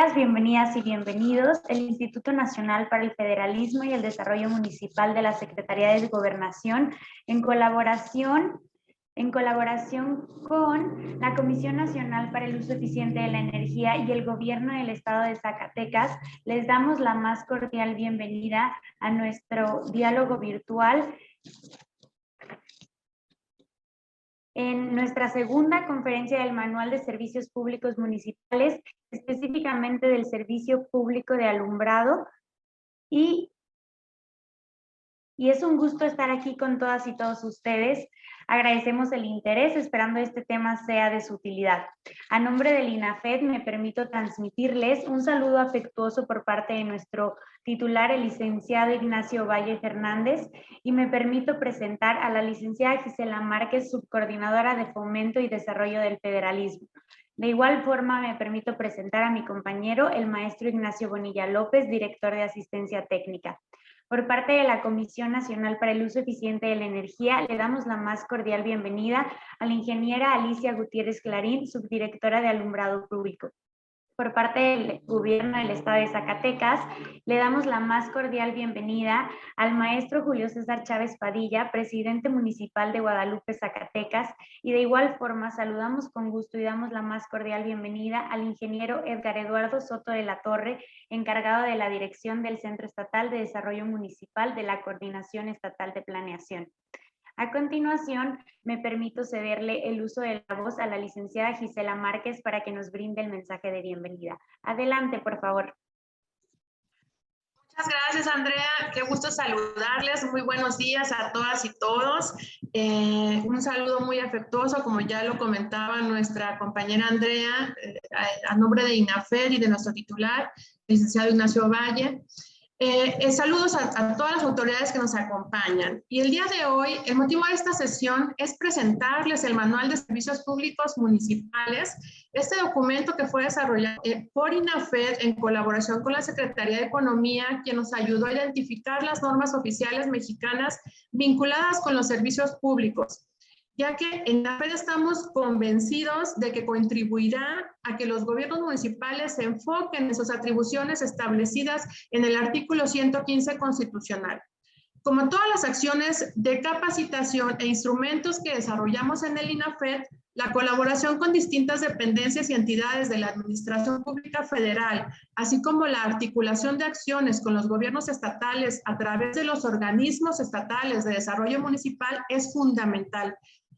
días, bienvenidas y bienvenidos. El Instituto Nacional para el Federalismo y el Desarrollo Municipal de la Secretaría de Gobernación, en colaboración con la Comisión Nacional para el Uso Eficiente de la Energía y el Gobierno del Estado de Zacatecas, les damos la más cordial bienvenida a nuestro diálogo virtual en nuestra segunda conferencia del Manual de Servicios Públicos Municipales, específicamente del Servicio Público de Alumbrado. Y es un gusto estar aquí con todas y todos ustedes. Agradecemos el interés, esperando este tema sea de su utilidad. A nombre del INAFED me permito transmitirles un saludo afectuoso por parte de nuestro titular, el licenciado Ignacio Valle Fernández, y me permito presentar a la licenciada Gisela Márquez, subcoordinadora de Fomento y Desarrollo del Federalismo. De igual forma, me permito presentar a mi compañero, el maestro Ignacio Bonilla López, director de Asistencia Técnica. Por parte de la Comisión Nacional para el Uso Eficiente de la Energía, le damos la más cordial bienvenida a la ingeniera Alicia Gutiérrez Clarín, subdirectora de Alumbrado Público. Por parte del Gobierno del Estado de Zacatecas, le damos la más cordial bienvenida al maestro Julio César Chávez Padilla, presidente municipal de Guadalupe, Zacatecas, y de igual forma saludamos con gusto y damos la más cordial bienvenida al ingeniero Edgar Eduardo Soto de la Torre, encargado de la dirección del Centro Estatal de Desarrollo Municipal de la Coordinación Estatal de Planeación. A continuación, me permito cederle el uso de la voz a la licenciada Gisela Márquez para que nos brinde el mensaje de bienvenida. Adelante, por favor. Muchas gracias, Andrea. Qué gusto saludarles. Muy buenos días a todas y todos. Un saludo muy afectuoso, como ya lo comentaba nuestra compañera Andrea, a nombre de INAFED y de nuestro titular, el licenciado Ignacio Valle. Saludos a todas las autoridades que nos acompañan. Y el día de hoy, el motivo de esta sesión es presentarles el Manual de Servicios Públicos Municipales, este documento que fue desarrollado por INAFED en colaboración con la Secretaría de Economía, quien nos ayudó a identificar las normas oficiales mexicanas vinculadas con los servicios públicos, ya que en INAFED estamos convencidos de que contribuirá a que los gobiernos municipales se enfoquen en sus atribuciones establecidas en el artículo 115 constitucional. Como todas las acciones de capacitación e instrumentos que desarrollamos en el INAFED, la colaboración con distintas dependencias y entidades de la Administración Pública Federal, así como la articulación de acciones con los gobiernos estatales a través de los organismos estatales de desarrollo municipal es fundamental.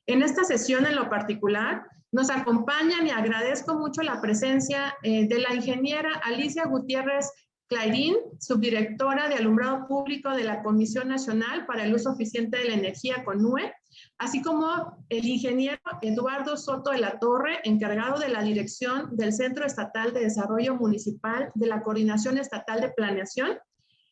En esta sesión en lo particular, nos acompañan y agradezco mucho la presencia de la ingeniera Alicia Gutiérrez Clarín, subdirectora de Alumbrado Público de la Comisión Nacional para el Uso Eficiente de la Energía, CONUE, así como el ingeniero Eduardo Soto de la Torre, encargado de la dirección del Centro Estatal de Desarrollo Municipal de la Coordinación Estatal de Planeación,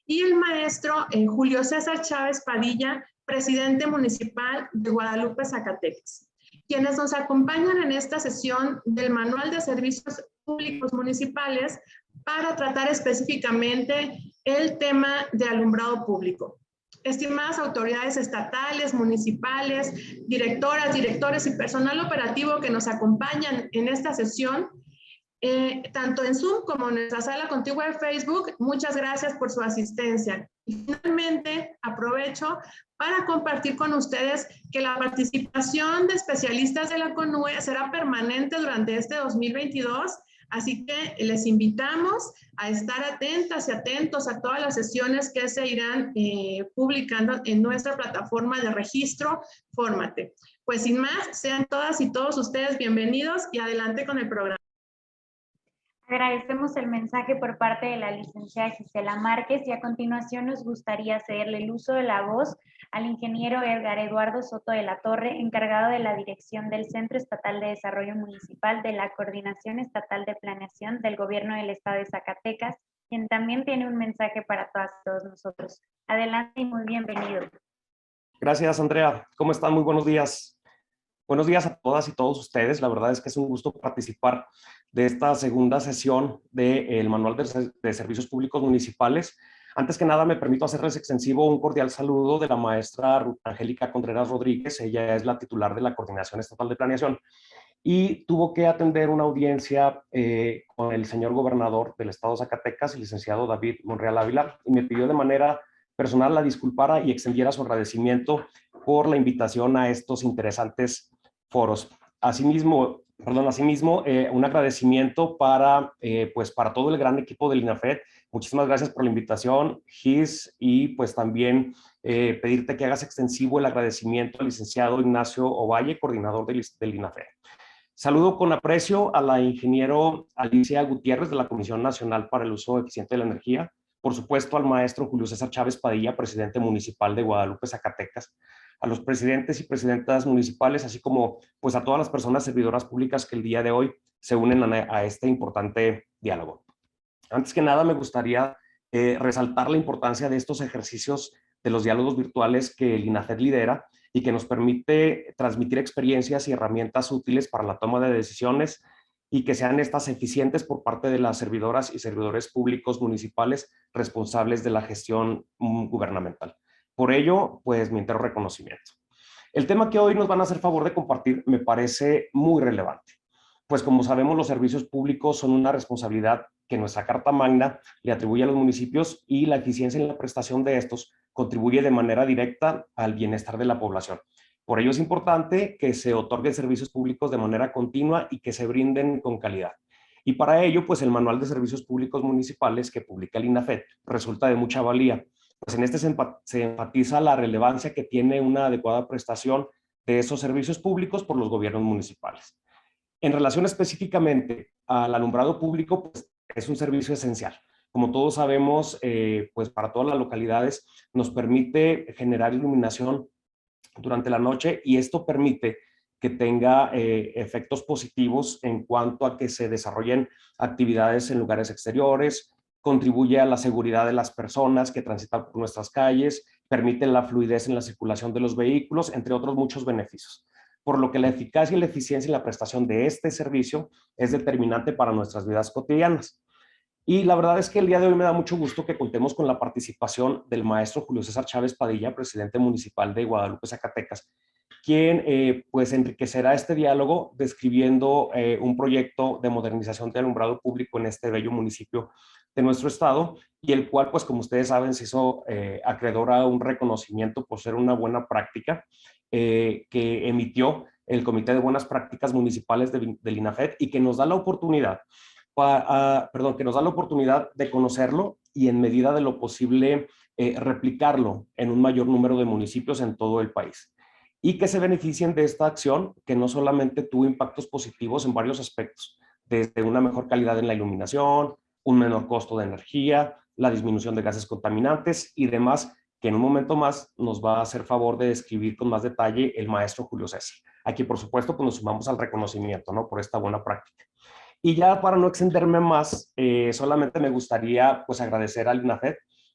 y el maestro Julio César Chávez Padilla, presidente municipal de Guadalupe, Zacatecas, quienes nos acompañan en esta sesión del Manual de Servicios Públicos Municipales para tratar específicamente el tema de alumbrado público. Estimadas autoridades estatales, municipales, directoras, directores y personal operativo que nos acompañan en esta sesión, tanto en Zoom como en nuestra sala contigua de Facebook, muchas gracias por su asistencia. Y finalmente, aprovecho para compartir con ustedes que la participación de especialistas de la CONUE será permanente durante este 2022, así que les invitamos a estar atentas y atentos a todas las sesiones que se irán publicando en nuestra plataforma de registro Fórmate. Pues sin más, sean todas y todos ustedes bienvenidos y adelante con el programa. Agradecemos el mensaje por parte de la licenciada Gisela Márquez y a continuación nos gustaría cederle el uso de la voz al ingeniero Edgar Eduardo Soto de la Torre, encargado de la dirección del Centro Estatal de Desarrollo Municipal de la Coordinación Estatal de Planeación del Gobierno del Estado de Zacatecas, quien también tiene un mensaje para todas y todos nosotros. Adelante y muy bienvenido. Gracias, Andrea. ¿Cómo están? Muy buenos días. Buenos días a todas y todos ustedes. La verdad es que es un gusto participar de esta segunda sesión del Manual de Servicios Públicos Municipales. Antes que nada, me permito hacerles extensivo un cordial saludo de la maestra Ruth Angélica Contreras Rodríguez. Ella es la titular de la Coordinación Estatal de Planeación. y tuvo que atender una audiencia con el señor gobernador del estado de Zacatecas, el licenciado David Monreal Ávila, y me pidió de manera personal la disculpara y extendiera su agradecimiento por la invitación a estos interesantes foros. Asimismo, un agradecimiento para, pues para todo el gran equipo del INAFED. Muchísimas gracias por la invitación, Gis, y pues también pedirte que hagas extensivo el agradecimiento al licenciado Ignacio Ovalle, coordinador del INAFED. Saludo con aprecio a la ingeniero Alicia Gutiérrez de la Comisión Nacional para el Uso Eficiente de la Energía, por supuesto al maestro Julio César Chávez Padilla, presidente municipal de Guadalupe, Zacatecas, a los presidentes y presidentas municipales, así como pues a todas las personas servidoras públicas que el día de hoy se unen a este importante diálogo. Antes que nada, me gustaría resaltar la importancia de estos ejercicios de los diálogos virtuales que el INAFED lidera y que nos permite transmitir experiencias y herramientas útiles para la toma de decisiones y que sean estas eficientes por parte de las servidoras y servidores públicos municipales responsables de la gestión gubernamental. Por ello, pues mi entero reconocimiento. El tema que hoy nos van a hacer favor de compartir me parece muy relevante, pues como sabemos los servicios públicos son una responsabilidad que nuestra Carta Magna le atribuye a los municipios y la eficiencia en la prestación de estos contribuye de manera directa al bienestar de la población. Por ello es importante que se otorguen servicios públicos de manera continua y que se brinden con calidad. Y para ello, pues el Manual de Servicios Públicos Municipales que publica el INAFED resulta de mucha valía, pues en este se enfatiza la relevancia que tiene una adecuada prestación de esos servicios públicos por los gobiernos municipales. En relación específicamente al alumbrado público, pues es un servicio esencial. Como todos sabemos, pues para todas las localidades nos permite generar iluminación durante la noche y esto permite que tenga efectos positivos en cuanto a que se desarrollen actividades en lugares exteriores, contribuye a la seguridad de las personas que transitan por nuestras calles, permite la fluidez en la circulación de los vehículos, entre otros muchos beneficios. Por lo que la eficacia y la eficiencia en la prestación de este servicio es determinante para nuestras vidas cotidianas. Y la verdad es que el día de hoy me da mucho gusto que contemos con la participación del maestro Julio César Chávez Padilla, presidente municipal de Guadalupe, Zacatecas, quien pues enriquecerá este diálogo describiendo un proyecto de modernización de alumbrado público en este bello municipio de nuestro estado y el cual, pues como ustedes saben, se hizo acreedor a un reconocimiento por ser una buena práctica que emitió el Comité de Buenas Prácticas Municipales del INAFED y que nos da la oportunidad de conocerlo y en medida de lo posible replicarlo en un mayor número de municipios en todo el país y que se beneficien de esta acción que no solamente tuvo impactos positivos en varios aspectos, desde una mejor calidad en la iluminación, un menor costo de energía, la disminución de gases contaminantes y demás, que en un momento más nos va a hacer favor de describir con más detalle el maestro Julio César. Aquí, por supuesto, pues nos sumamos al reconocimiento, ¿no?, por esta buena práctica. Y ya para no extenderme más, solamente me gustaría pues agradecer al INAFED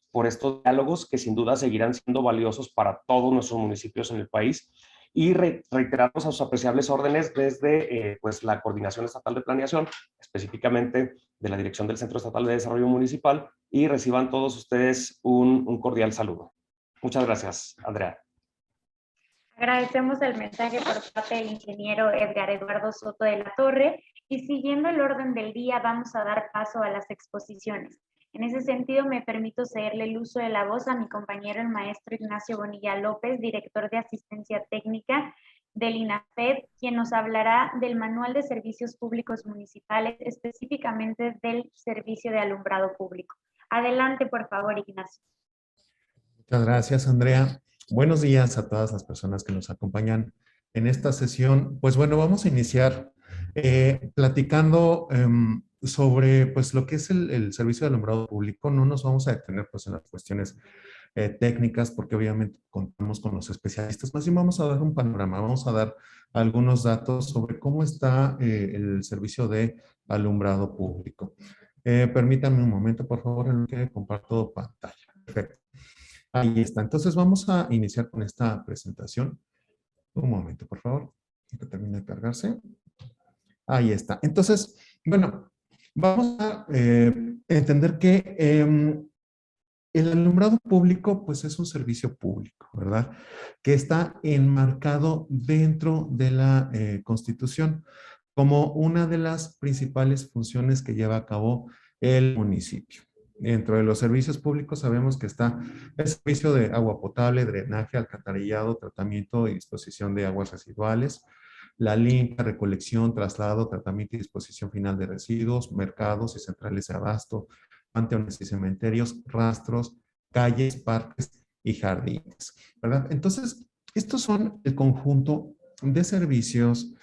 por estos diálogos que sin duda seguirán siendo valiosos para todos nuestros municipios en el país y reiterarnos a sus apreciables órdenes desde pues la Coordinación Estatal de Planeación, específicamente de la Dirección del Centro Estatal de Desarrollo Municipal, y reciban todos ustedes un cordial saludo. Muchas gracias, Andrea. Agradecemos el mensaje por parte del ingeniero Edgar Eduardo Soto de la Torre y siguiendo el orden del día vamos a dar paso a las exposiciones. En ese sentido me permito cederle el uso de la voz a mi compañero el maestro Ignacio Bonilla López, director de Asistencia Técnica del INAFED, quien nos hablará del Manual de Servicios Públicos Municipales, específicamente del Servicio de Alumbrado Público. Adelante, por favor, Ignacio. Muchas gracias, Andrea. Buenos días a todas las personas que nos acompañan en esta sesión. Pues bueno, vamos a iniciar platicando sobre pues lo que es el servicio de alumbrado público. No nos vamos a detener pues en las cuestiones técnicas porque obviamente contamos con los especialistas, más bien vamos a dar un panorama, vamos a dar algunos datos sobre cómo está el servicio de alumbrado público. Permítanme un momento, por favor, en lo que comparto pantalla. Perfecto. Ahí está. Entonces vamos a iniciar con esta presentación. Un momento, por favor, que termine de cargarse. Ahí está. Entonces, bueno, vamos a entender que el alumbrado público, pues es un servicio público, ¿verdad? Que está enmarcado dentro de la Constitución. como una de las principales funciones que lleva a cabo el municipio. Dentro de los servicios públicos sabemos que está el servicio de agua potable, drenaje, alcantarillado, tratamiento y disposición de aguas residuales, la limpia, recolección, traslado, tratamiento y disposición final de residuos, mercados y centrales de abasto, panteones y cementerios, rastros, calles, parques y jardines, ¿verdad? Entonces, estos son el conjunto de servicios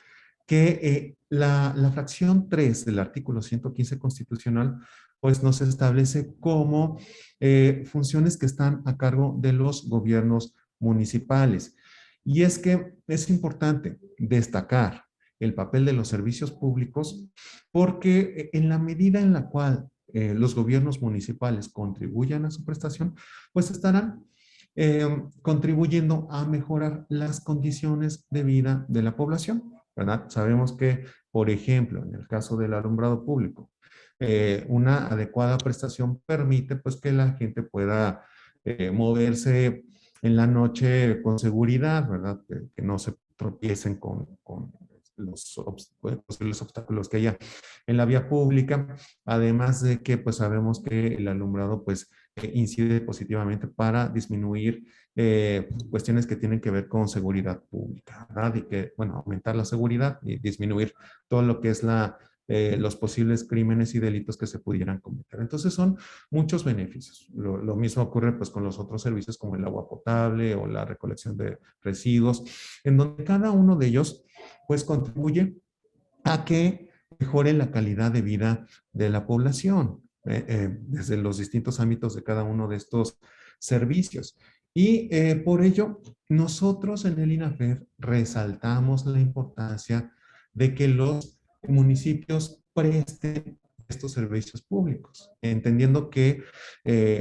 que la fracción 3 del artículo 115 constitucional pues nos establece como funciones que están a cargo de los gobiernos municipales. Y es que es importante destacar el papel de los servicios públicos porque en la medida en la cual los gobiernos municipales contribuyan a su prestación, pues estarán contribuyendo a mejorar las condiciones de vida de la población, ¿verdad? Sabemos que, por ejemplo, en el caso del alumbrado público, una adecuada prestación permite pues que la gente pueda moverse en la noche con seguridad, ¿verdad? Que no se tropiecen con los posibles obstáculos que haya en la vía pública, además de que pues sabemos que el alumbrado pues incide positivamente para disminuir cuestiones que tienen que ver con seguridad pública, ¿verdad? Y que, bueno, aumentar la seguridad y disminuir todo lo que es los posibles crímenes y delitos que se pudieran cometer. Entonces son muchos beneficios. Lo mismo ocurre pues con los otros servicios como el agua potable o la recolección de residuos, en donde cada uno de ellos pues contribuye a que mejore la calidad de vida de la población desde los distintos ámbitos de cada uno de estos servicios. Y por ello, nosotros en el INAFED resaltamos la importancia de que los municipios presten estos servicios públicos, entendiendo que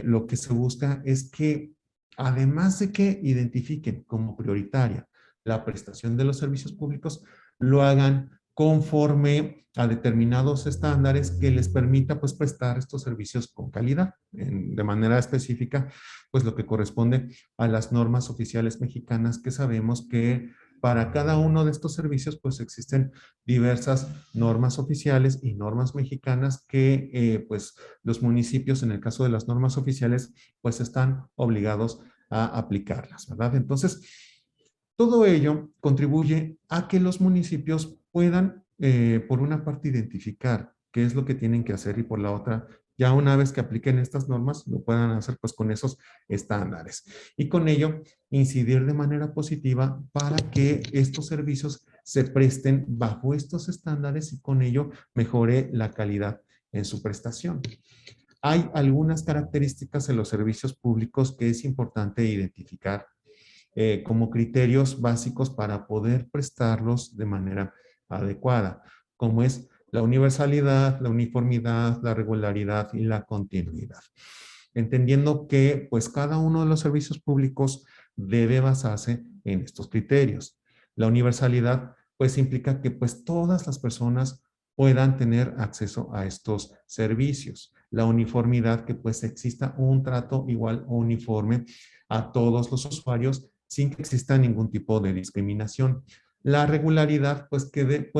lo que se busca es que, además de que identifiquen como prioritaria la prestación de los servicios públicos, lo hagan conforme a determinados estándares que les permita pues prestar estos servicios con calidad. De manera específica, pues lo que corresponde a las normas oficiales mexicanas, que sabemos que para cada uno de estos servicios pues existen diversas normas oficiales y normas mexicanas que pues los municipios, en el caso de las normas oficiales, pues están obligados a aplicarlas, ¿verdad? Entonces, todo ello contribuye a que los municipios puedan, por una parte, identificar qué es lo que tienen que hacer y por la otra, ya una vez que apliquen estas normas, lo puedan hacer pues con esos estándares. Y con ello, incidir de manera positiva para que estos servicios se presten bajo estos estándares y con ello mejore la calidad en su prestación. Hay algunas características en los servicios públicos que es importante identificar como criterios básicos para poder prestarlos de manera adecuada, como es la universalidad, la uniformidad, la regularidad y la continuidad. Entendiendo que pues cada uno de los servicios públicos debe basarse en estos criterios. La universalidad pues implica que pues todas las personas puedan tener acceso a estos servicios. La uniformidad, que pues exista un trato igual o uniforme a todos los usuarios sin que exista ningún tipo de discriminación. La regularidad, pues que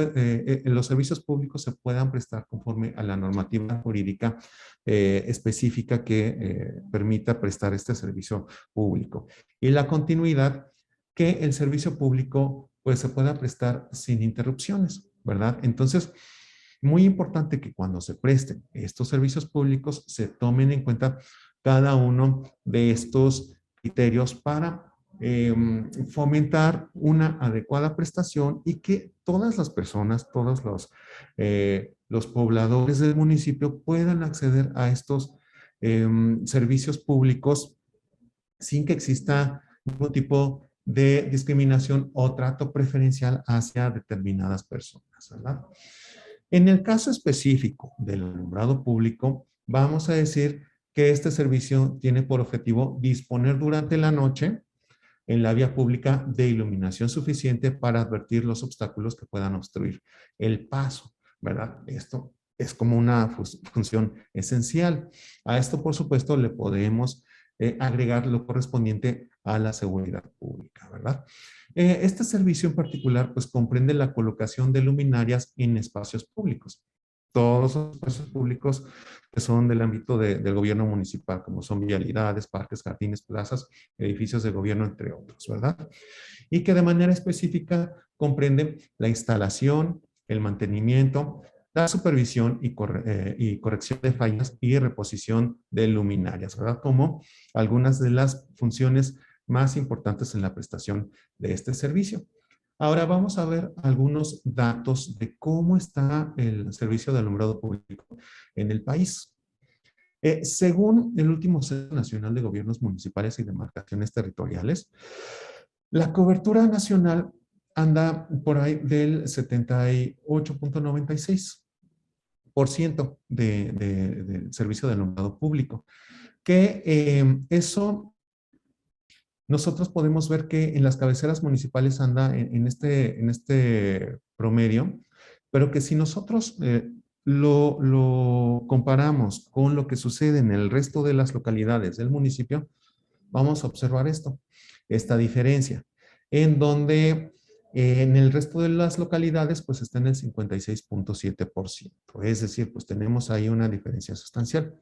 los servicios públicos se puedan prestar conforme a la normativa jurídica específica que permita prestar este servicio público. Y la continuidad, que el servicio público pues se pueda prestar sin interrupciones, ¿verdad? Entonces, muy importante que cuando se presten estos servicios públicos se tomen en cuenta cada uno de estos criterios para fomentar una adecuada prestación y que todas las personas, todos los pobladores del municipio puedan acceder a estos servicios públicos sin que exista ningún tipo de discriminación o trato preferencial hacia determinadas personas, ¿verdad? En el caso específico del alumbrado público, vamos a decir que este servicio tiene por objetivo disponer durante la noche en la vía pública de iluminación suficiente para advertir los obstáculos que puedan obstruir el paso, ¿verdad? Esto es como una función esencial. A esto, por supuesto, le podemos agregar lo correspondiente a la seguridad pública, ¿verdad? Este servicio en particular, pues comprende la colocación de luminarias en espacios públicos. Todos los espacios públicos que son del ámbito del gobierno municipal, como son vialidades, parques, jardines, plazas, edificios de gobierno, entre otros, ¿verdad? Y que de manera específica comprenden la instalación, el mantenimiento, la supervisión y corrección de fallas y reposición de luminarias, ¿verdad? Como algunas de las funciones más importantes en la prestación de este servicio. Ahora vamos a ver algunos datos de cómo está el servicio de alumbrado público en el país. Según el último Censo Nacional de Gobiernos Municipales y Demarcaciones Territoriales, la cobertura nacional anda por ahí del 78.96% del servicio de alumbrado público, que eso nosotros podemos ver que en las cabeceras municipales anda en este promedio, pero que si nosotros lo comparamos con lo que sucede en el resto de las localidades del municipio, vamos a observar esta diferencia, en donde en el resto de las localidades pues está en el 56.7%. Es decir, pues tenemos ahí una diferencia sustancial.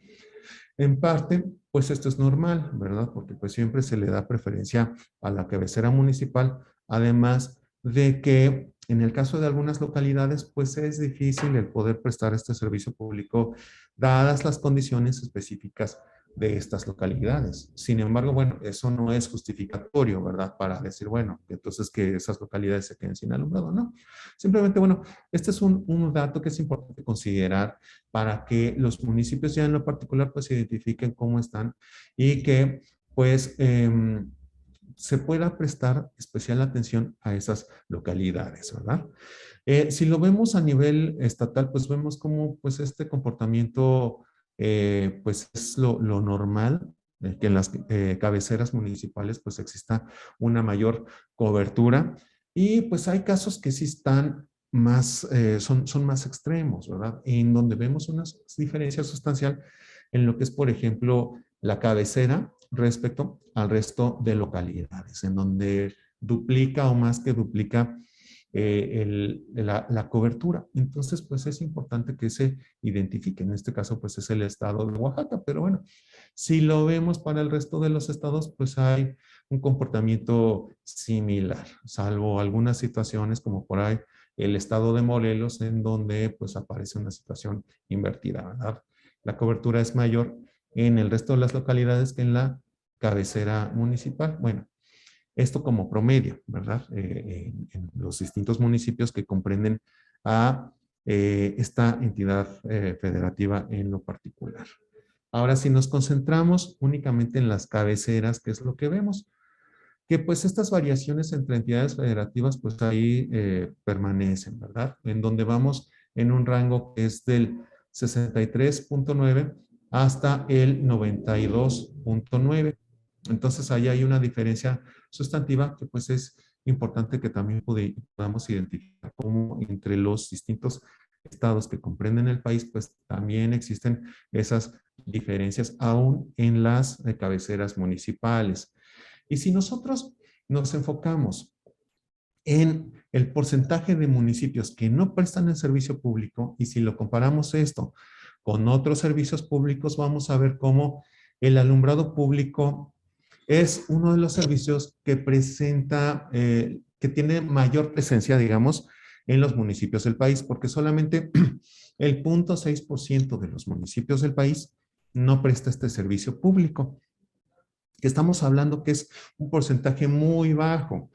En parte, pues esto es normal, ¿verdad? Porque pues siempre se le da preferencia a la cabecera municipal, además de que en el caso de algunas localidades, pues es difícil el poder prestar este servicio público dadas las condiciones específicas de estas localidades. Sin embargo, bueno, eso no es justificatorio, ¿verdad? Para decir, bueno, entonces que esas localidades se queden sin alumbrado, ¿no? Simplemente, bueno, este es un dato que es importante considerar para que los municipios ya en lo particular pues identifiquen cómo están y que pues se pueda prestar especial atención a esas localidades, ¿verdad? Si lo vemos a nivel estatal, pues vemos cómo pues este comportamiento pues es lo normal, que en las cabeceras municipales pues exista una mayor cobertura y pues hay casos que sí están más, son más extremos, ¿verdad? En donde vemos una diferencia sustancial en lo que es, por ejemplo, la cabecera respecto al resto de localidades, en donde duplica o más que duplica la cobertura. Entonces, pues es importante que se identifique. En este caso, pues es el estado de Oaxaca, pero bueno, si lo vemos para el resto de los estados, pues hay un comportamiento similar, salvo algunas situaciones como por ahí el estado de Morelos, en donde pues aparece una situación invertida, ¿verdad? La cobertura es mayor en el resto de las localidades que en la cabecera municipal. Bueno, esto como promedio, ¿verdad? En los distintos municipios que comprenden a esta entidad federativa en lo particular. Ahora, si nos concentramos únicamente en las cabeceras, ¿qué es lo que vemos? Que pues estas variaciones entre entidades federativas pues ahí permanecen, ¿verdad? En donde vamos en un rango que es del 63.9 hasta el 92.9. Entonces ahí hay una diferencia sustantiva que pues es importante que también podamos identificar cómo entre los distintos estados que comprenden el país pues también existen esas diferencias aún en las cabeceras municipales. Y si nosotros nos enfocamos en el porcentaje de municipios que no prestan el servicio público y si lo comparamos esto con otros servicios públicos, vamos a ver cómo el alumbrado público es uno de los servicios que presenta, que tiene mayor presencia, digamos, en los municipios del país, porque solamente el 0.6% de los municipios del país no presta este servicio público. Estamos hablando que es un porcentaje muy bajo,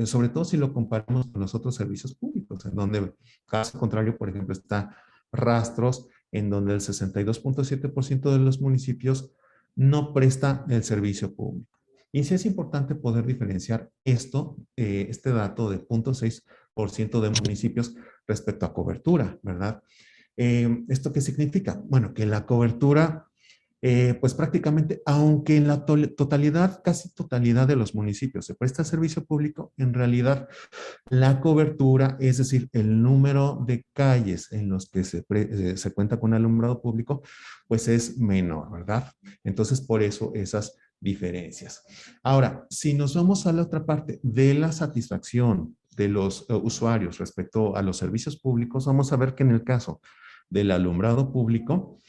sobre todo si lo comparamos con los otros servicios públicos, en donde, caso contrario, por ejemplo, está Rastros, en donde el 62.7% de los municipios no presta el servicio público. Y sí es importante poder diferenciar este dato de 0.6% de municipios respecto a cobertura, ¿verdad? ¿Esto qué significa? Bueno, que la cobertura pues prácticamente, aunque en la totalidad, casi totalidad de los municipios se presta servicio público, en realidad la cobertura, es decir, el número de calles en los que se cuenta con alumbrado público, pues es menor, ¿verdad? Entonces, por eso esas diferencias. Ahora, si nos vamos a la otra parte de la satisfacción de los usuarios respecto a los servicios públicos, vamos a ver que en el caso del alumbrado público,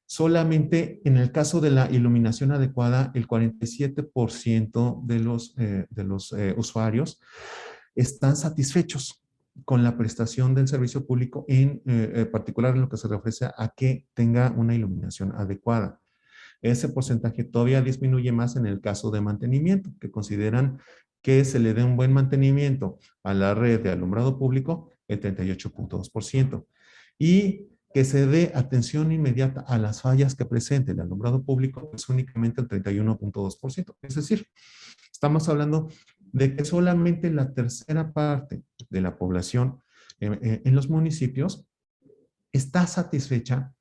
solamente en el caso de la iluminación adecuada, el 47% de los usuarios están satisfechos con la prestación del servicio público, en particular en lo que se refiere a que tenga una iluminación adecuada. Ese porcentaje todavía disminuye más en el caso de mantenimiento, que consideran que se le dé un buen mantenimiento a la red de alumbrado público, el 38.2%, y que se dé atención inmediata a las fallas que presente el alumbrado público, es únicamente el 31.2%. Es decir, estamos hablando de que solamente la tercera parte de la población en los municipios está satisfecha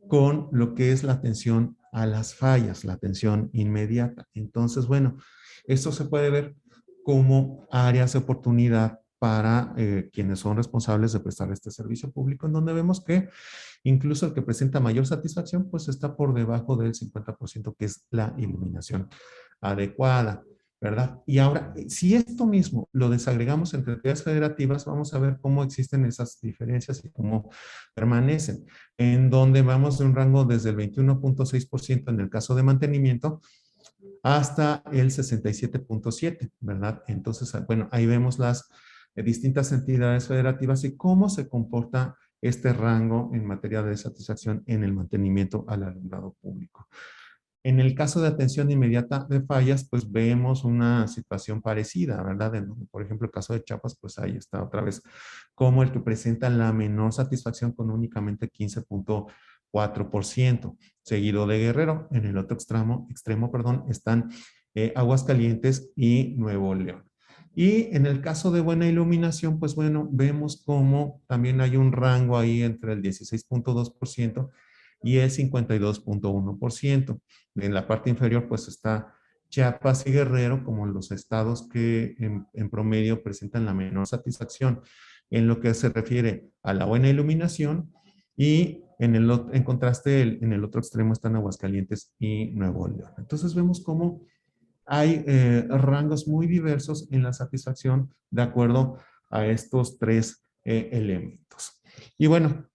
con lo que es la atención a las fallas, la atención inmediata. Entonces, bueno, esto se puede ver como áreas de oportunidad para quienes son responsables de prestar este servicio público, en donde vemos que incluso el que presenta mayor satisfacción, pues está por debajo del 50%, que es la iluminación adecuada, ¿verdad? Y ahora, si esto mismo lo desagregamos entre entidades federativas, vamos a ver cómo existen esas diferencias y cómo permanecen, en donde vamos de un rango desde el 21.6% en el caso de mantenimiento hasta el 67.7%, ¿verdad? Entonces, bueno, ahí vemos las distintas entidades federativas y cómo se comporta este rango en materia de satisfacción en el mantenimiento al alumbrado público. En el caso de atención inmediata de fallas, pues vemos una situación parecida, ¿verdad? Por ejemplo, el caso de Chiapas, pues ahí está otra vez como el que presenta la menor satisfacción con únicamente 15.4%, seguido de Guerrero. En el otro extremo, están Aguascalientes y Nuevo León. Y en el caso de buena iluminación, pues bueno, vemos como también hay un rango ahí entre el 16.2% y el 52.1%. En la parte inferior, pues está Chiapas y Guerrero como los estados que en promedio presentan la menor satisfacción en lo que se refiere a la buena iluminación, y en contraste en el otro extremo están Aguascalientes y Nuevo León. Entonces vemos cómo hay rangos muy diversos en la satisfacción de acuerdo a estos tres elementos. Y bueno,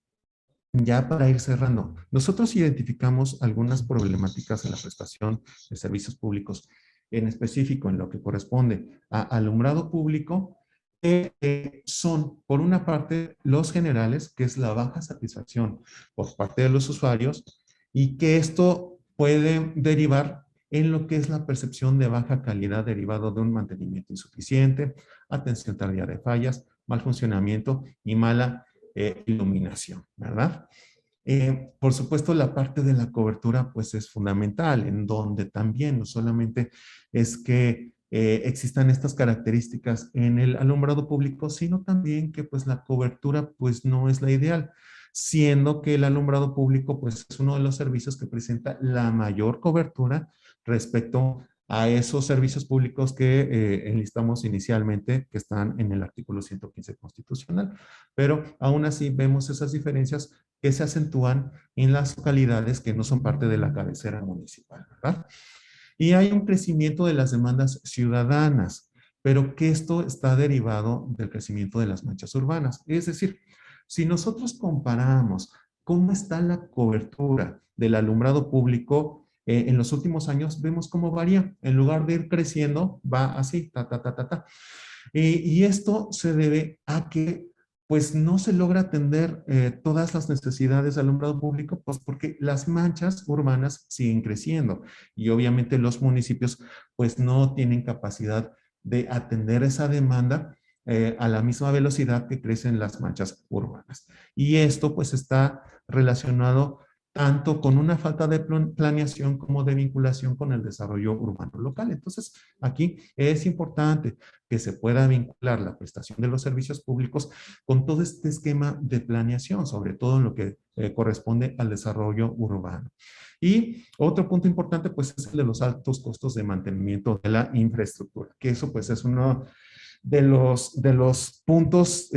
ya para ir cerrando, nosotros identificamos algunas problemáticas en la prestación de servicios públicos, en específico en lo que corresponde a alumbrado público, que son, por una parte, los generales, que es la baja satisfacción por parte de los usuarios, y que esto puede derivar en lo que es la percepción de baja calidad derivado de un mantenimiento insuficiente, atención tardía de fallas, mal funcionamiento y mala iluminación, ¿verdad? Por supuesto, la parte de la cobertura pues es fundamental, en donde también no solamente es que existan estas características en el alumbrado público, sino también que pues la cobertura pues no es la ideal, siendo que el alumbrado público pues es uno de los servicios que presenta la mayor cobertura respecto a esos servicios públicos que enlistamos inicialmente, que están en el artículo 115 constitucional. Pero aún así vemos esas diferencias que se acentúan en las localidades que no son parte de la cabecera municipal, ¿verdad? Y hay un crecimiento de las demandas ciudadanas, pero que esto está derivado del crecimiento de las manchas urbanas. Es decir, si nosotros comparamos cómo está la cobertura del alumbrado público en los últimos años, vemos cómo varía. En lugar de ir creciendo, va así, y esto se debe a que pues no se logra atender todas las necesidades de alumbrado público, pues porque las manchas urbanas siguen creciendo y obviamente los municipios pues no tienen capacidad de atender esa demanda a la misma velocidad que crecen las manchas urbanas. Y esto pues está relacionado tanto con una falta de planeación como de vinculación con el desarrollo urbano local. Entonces, aquí es importante que se pueda vincular la prestación de los servicios públicos con todo este esquema de planeación, sobre todo en lo que corresponde al desarrollo urbano. Y otro punto importante, pues, es el de los altos costos de mantenimiento de la infraestructura, que eso, pues, es uno de los puntos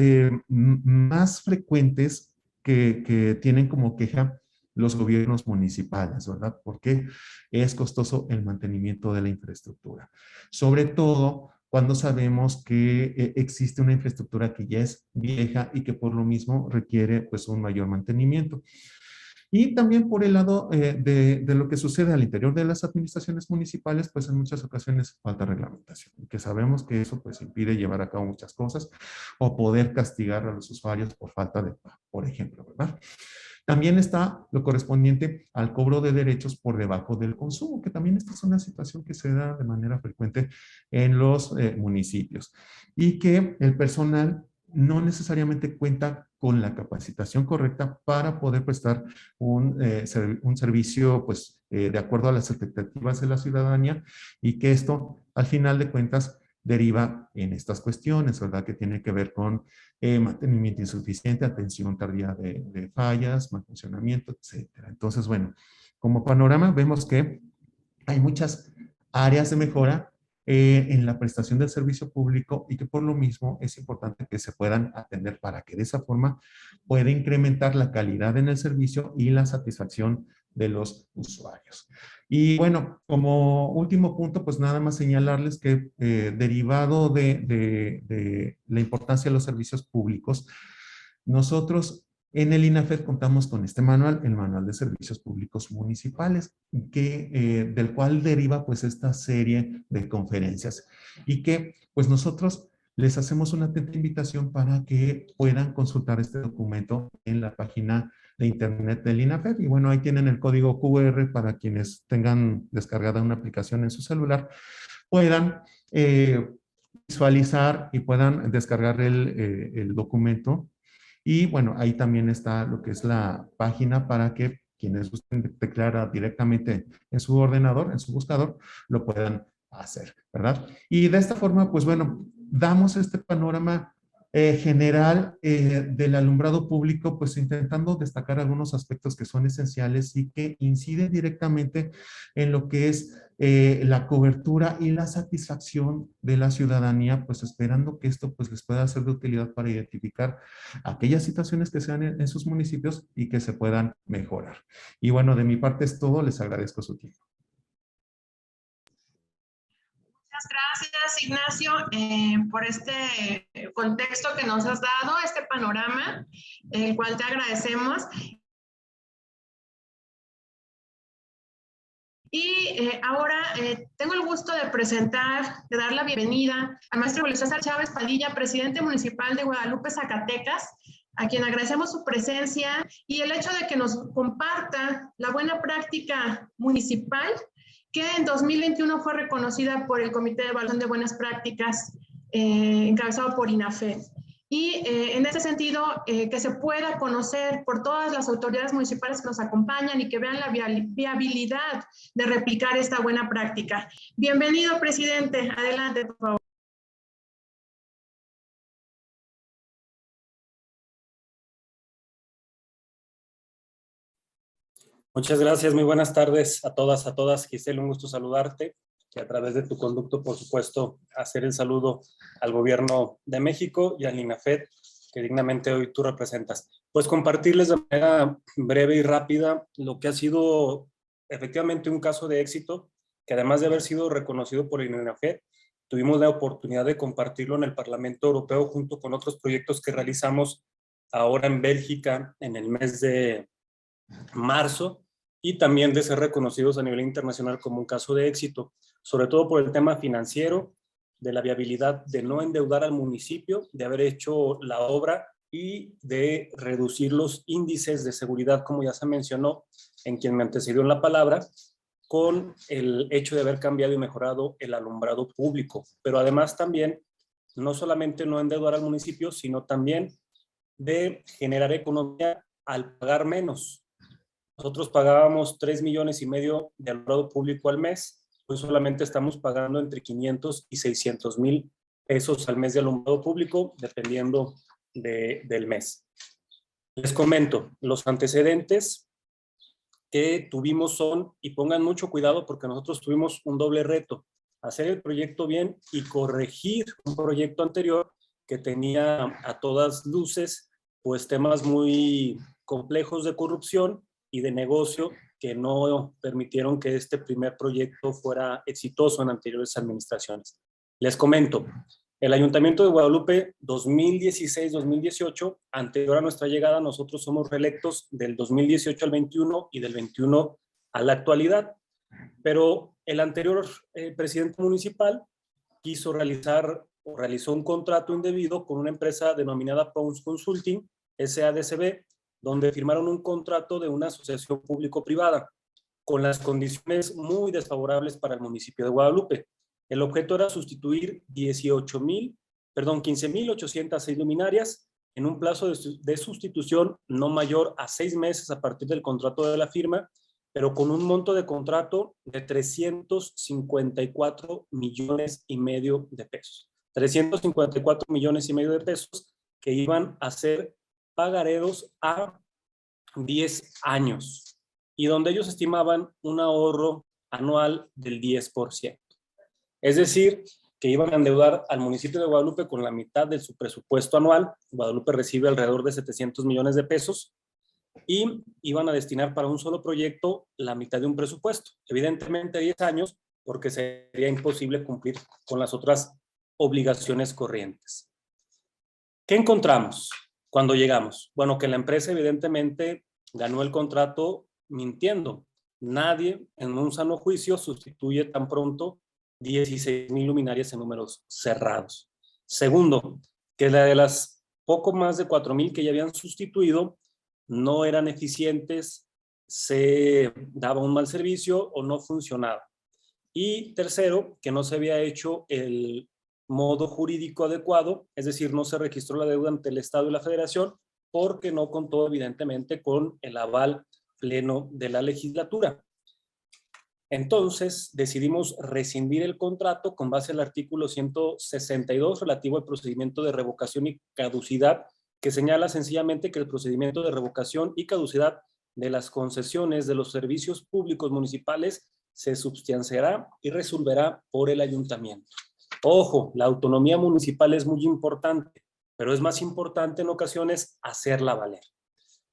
más frecuentes que tienen como queja los gobiernos municipales, ¿verdad? Porque es costoso el mantenimiento de la infraestructura. Sobre todo cuando sabemos que existe una infraestructura que ya es vieja y que por lo mismo requiere pues un mayor mantenimiento. Y también por el lado de lo que sucede al interior de las administraciones municipales, pues en muchas ocasiones falta reglamentación, que sabemos que eso pues impide llevar a cabo muchas cosas o poder castigar a los usuarios por falta de pago, por ejemplo, ¿verdad? También está lo correspondiente al cobro de derechos por debajo del consumo, que también esta es una situación que se da de manera frecuente en los municipios y que el personal no necesariamente cuenta con la capacitación correcta para poder prestar un servicio pues, de acuerdo a las expectativas de la ciudadanía y que esto, al final de cuentas, deriva en estas cuestiones, ¿verdad? Que tiene que ver con mantenimiento insuficiente, atención tardía de fallas, mal funcionamiento, etcétera. Entonces, bueno, como panorama vemos que hay muchas áreas de mejora en la prestación del servicio público y que por lo mismo es importante que se puedan atender para que de esa forma pueda incrementar la calidad en el servicio y la satisfacción de los usuarios. Y bueno, como último punto, pues nada más señalarles que derivado de la importancia de los servicios públicos, nosotros en el INAFED contamos con este manual, el Manual de Servicios Públicos Municipales, del cual deriva pues esta serie de conferencias y que pues nosotros les hacemos una atenta invitación para que puedan consultar este documento en la página de internet del INAFED. Y bueno, ahí tienen el código QR para quienes tengan descargada una aplicación en su celular, puedan visualizar y puedan descargar el documento. Y bueno, ahí también está lo que es la página para que quienes gusten declarar directamente en su ordenador, en su buscador, lo puedan hacer, ¿verdad? Y de esta forma, pues bueno, damos este panorama general del alumbrado público, pues intentando destacar algunos aspectos que son esenciales y que inciden directamente en lo que es la cobertura y la satisfacción de la ciudadanía, pues esperando que esto pues les pueda ser de utilidad para identificar aquellas situaciones que sean en sus municipios y que se puedan mejorar. Y bueno, de mi parte es todo, les agradezco su tiempo. Muchas gracias, Ignacio, por este contexto que nos has dado, este panorama, el cual te agradecemos. Y ahora tengo el gusto de presentar, de dar la bienvenida al maestro Julio César Chávez Padilla, presidente municipal de Guadalupe, Zacatecas, a quien agradecemos su presencia y el hecho de que nos comparta la buena práctica municipal que en 2021 fue reconocida por el Comité de Evaluación de Buenas Prácticas, encabezado por INAFED. Y en ese sentido, que se pueda conocer por todas las autoridades municipales que nos acompañan y que vean la viabilidad de replicar esta buena práctica. Bienvenido, presidente. Adelante, por favor. Muchas gracias, muy buenas tardes a todas. Giselle, un gusto saludarte y a través de tu conducto, por supuesto, hacer el saludo al Gobierno de México y al INAFED, que dignamente hoy tú representas. Pues compartirles de manera breve y rápida lo que ha sido efectivamente un caso de éxito, que además de haber sido reconocido por el INAFED, tuvimos la oportunidad de compartirlo en el Parlamento Europeo junto con otros proyectos que realizamos ahora en Bélgica en el mes de marzo, y también de ser reconocidos a nivel internacional como un caso de éxito, sobre todo por el tema financiero, de la viabilidad de no endeudar al municipio, de haber hecho la obra y de reducir los índices de seguridad, como ya se mencionó en quien me antecedió en la palabra, con el hecho de haber cambiado y mejorado el alumbrado público. Pero además también, no solamente no endeudar al municipio, sino también de generar economía al pagar menos. nosotros pagábamos 3,5 millones de alumbrado público al mes, hoy solamente estamos pagando entre 500 y 600 mil pesos al mes de alumbrado público, dependiendo del mes. Les comento, los antecedentes que tuvimos son, y pongan mucho cuidado porque nosotros tuvimos un doble reto, hacer el proyecto bien y corregir un proyecto anterior que tenía a todas luces pues temas muy complejos de corrupción y de negocio que no permitieron que este primer proyecto fuera exitoso en anteriores administraciones. Les comento, el Ayuntamiento de Guadalupe 2016-2018, anterior a nuestra llegada, nosotros somos reelectos del 2018 al 21 y del 21 a la actualidad, pero el anterior presidente municipal realizó un contrato indebido con una empresa denominada Pons Consulting, SADCB, donde firmaron un contrato de una asociación público-privada con las condiciones muy desfavorables para el municipio de Guadalupe. El objeto era sustituir 15,806 luminarias en un plazo de sustitución no mayor a 6 meses a partir del contrato de la firma, pero con un monto de contrato de 354,5 millones de pesos. 354,5 millones de pesos que iban a ser pagareros a 10 años y donde ellos estimaban un ahorro anual del 10%. Es decir, que iban a endeudar al municipio de Guadalupe con la mitad de su presupuesto anual. Guadalupe recibe alrededor de 700 millones de pesos y iban a destinar para un solo proyecto la mitad de un presupuesto. Evidentemente 10 años porque sería imposible cumplir con las otras obligaciones corrientes. ¿Qué encontramos cuando llegamos? Bueno, que la empresa evidentemente ganó el contrato mintiendo. Nadie en un sano juicio sustituye tan pronto 16,000 luminarias en números cerrados. Segundo, que de las poco más de 4,000 que ya habían sustituido no eran eficientes, se daba un mal servicio o no funcionaba. Y tercero, que no se había hecho el modo jurídico adecuado, es decir, no se registró la deuda ante el Estado y la Federación porque no contó evidentemente con el aval pleno de la legislatura. Entonces decidimos rescindir el contrato con base al artículo 162 relativo al procedimiento de revocación y caducidad, que señala sencillamente que el procedimiento de revocación y caducidad de las concesiones de los servicios públicos municipales se substanciará y resolverá por el ayuntamiento. Ojo, la autonomía municipal es muy importante, pero es más importante en ocasiones hacerla valer,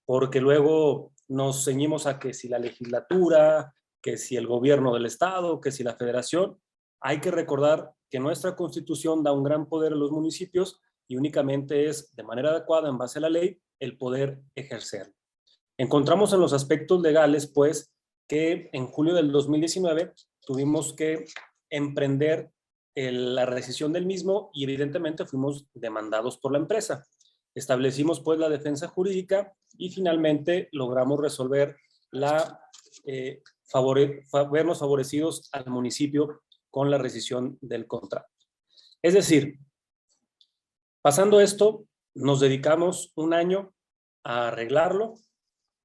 porque luego nos ceñimos a que si la legislatura, que si el gobierno del estado, que si la federación. Hay que recordar que nuestra constitución da un gran poder a los municipios y únicamente es de manera adecuada en base a la ley el poder ejercerlo. Encontramos en los aspectos legales pues que en julio del 2019 tuvimos que emprender la rescisión del mismo y evidentemente fuimos demandados por la empresa. Establecimos pues la defensa jurídica y finalmente logramos resolver vernos favorecidos al municipio con la rescisión del contrato. Es decir, pasando esto, nos dedicamos un año a arreglarlo.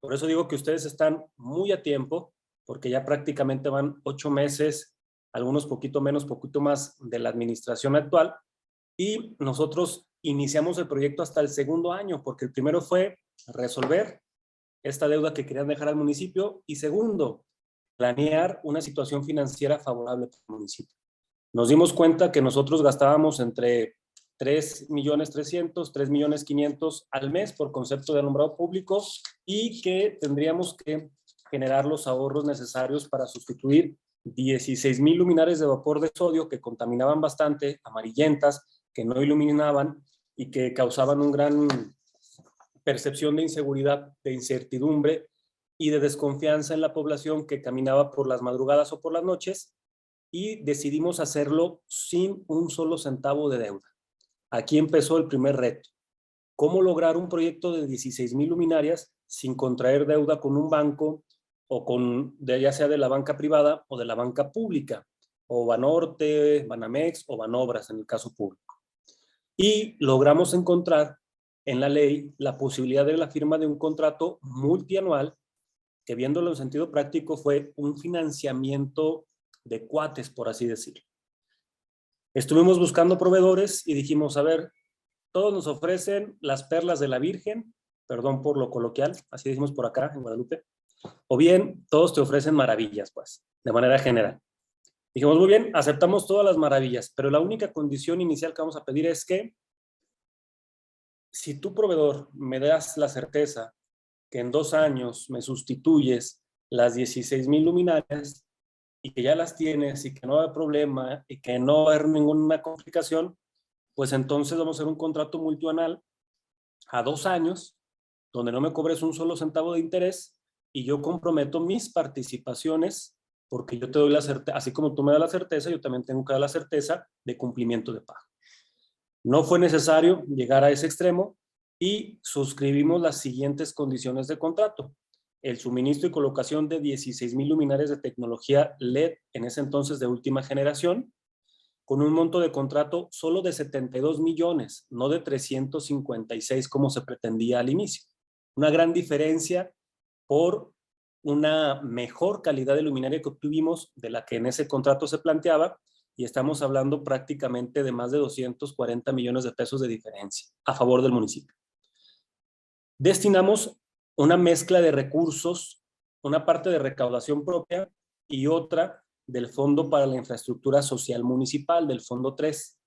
Por eso digo que ustedes están muy a tiempo, porque ya prácticamente van 8 meses, algunos poquito menos, poquito más de la administración actual, y nosotros iniciamos el proyecto hasta el segundo año, porque el primero fue resolver esta deuda que querían dejar al municipio y segundo, planear una situación financiera favorable para el municipio. Nos dimos cuenta que nosotros gastábamos entre 3,300,000, 3,500,000 al mes por concepto de alumbrado público y que tendríamos que generar los ahorros necesarios para sustituir 16,000 luminarias de vapor de sodio que contaminaban bastante, amarillentas, que no iluminaban y que causaban una gran percepción de inseguridad, de incertidumbre y de desconfianza en la población que caminaba por las madrugadas o por las noches, y decidimos hacerlo sin un solo centavo de deuda. Aquí empezó el primer reto. ¿Cómo lograr un proyecto de 16,000 luminarias sin contraer deuda con un banco o ya sea de la banca privada o de la banca pública, o Banorte, Banamex o Banobras en el caso público? Y logramos encontrar en la ley la posibilidad de la firma de un contrato multianual que viéndolo en sentido práctico fue un financiamiento de cuates, por así decirlo. Estuvimos buscando proveedores y dijimos, a ver, todos nos ofrecen las perlas de la Virgen, perdón por lo coloquial, así decimos por acá en Guadalupe, o bien todos te ofrecen maravillas, pues, de manera general. Dijimos, muy bien, aceptamos todas las maravillas, pero la única condición inicial que vamos a pedir es que si tu proveedor me das la certeza que en 2 años me sustituyes las 16,000 luminarias y que ya las tienes y que no va a haber problema y que no va a haber ninguna complicación, pues entonces vamos a hacer un contrato multianual a 2 años donde no me cobres un solo centavo de interés y yo comprometo mis participaciones porque yo te doy la certeza, así como tú me das la certeza, yo también tengo que dar la certeza de cumplimiento de pago. No fue necesario llegar a ese extremo y suscribimos las siguientes condiciones de contrato. El suministro y colocación de 16,000 luminarias de tecnología LED, en ese entonces de última generación, con un monto de contrato solo de 72 millones, no de 356 como se pretendía al inicio. Una gran diferencia por una mejor calidad de luminaria que obtuvimos de la que en ese contrato se planteaba, y estamos hablando prácticamente de más de 240 millones de pesos de diferencia a favor del municipio. Destinamos una mezcla de recursos, una parte de recaudación propia y otra del Fondo para la Infraestructura Social Municipal, del Fondo 3,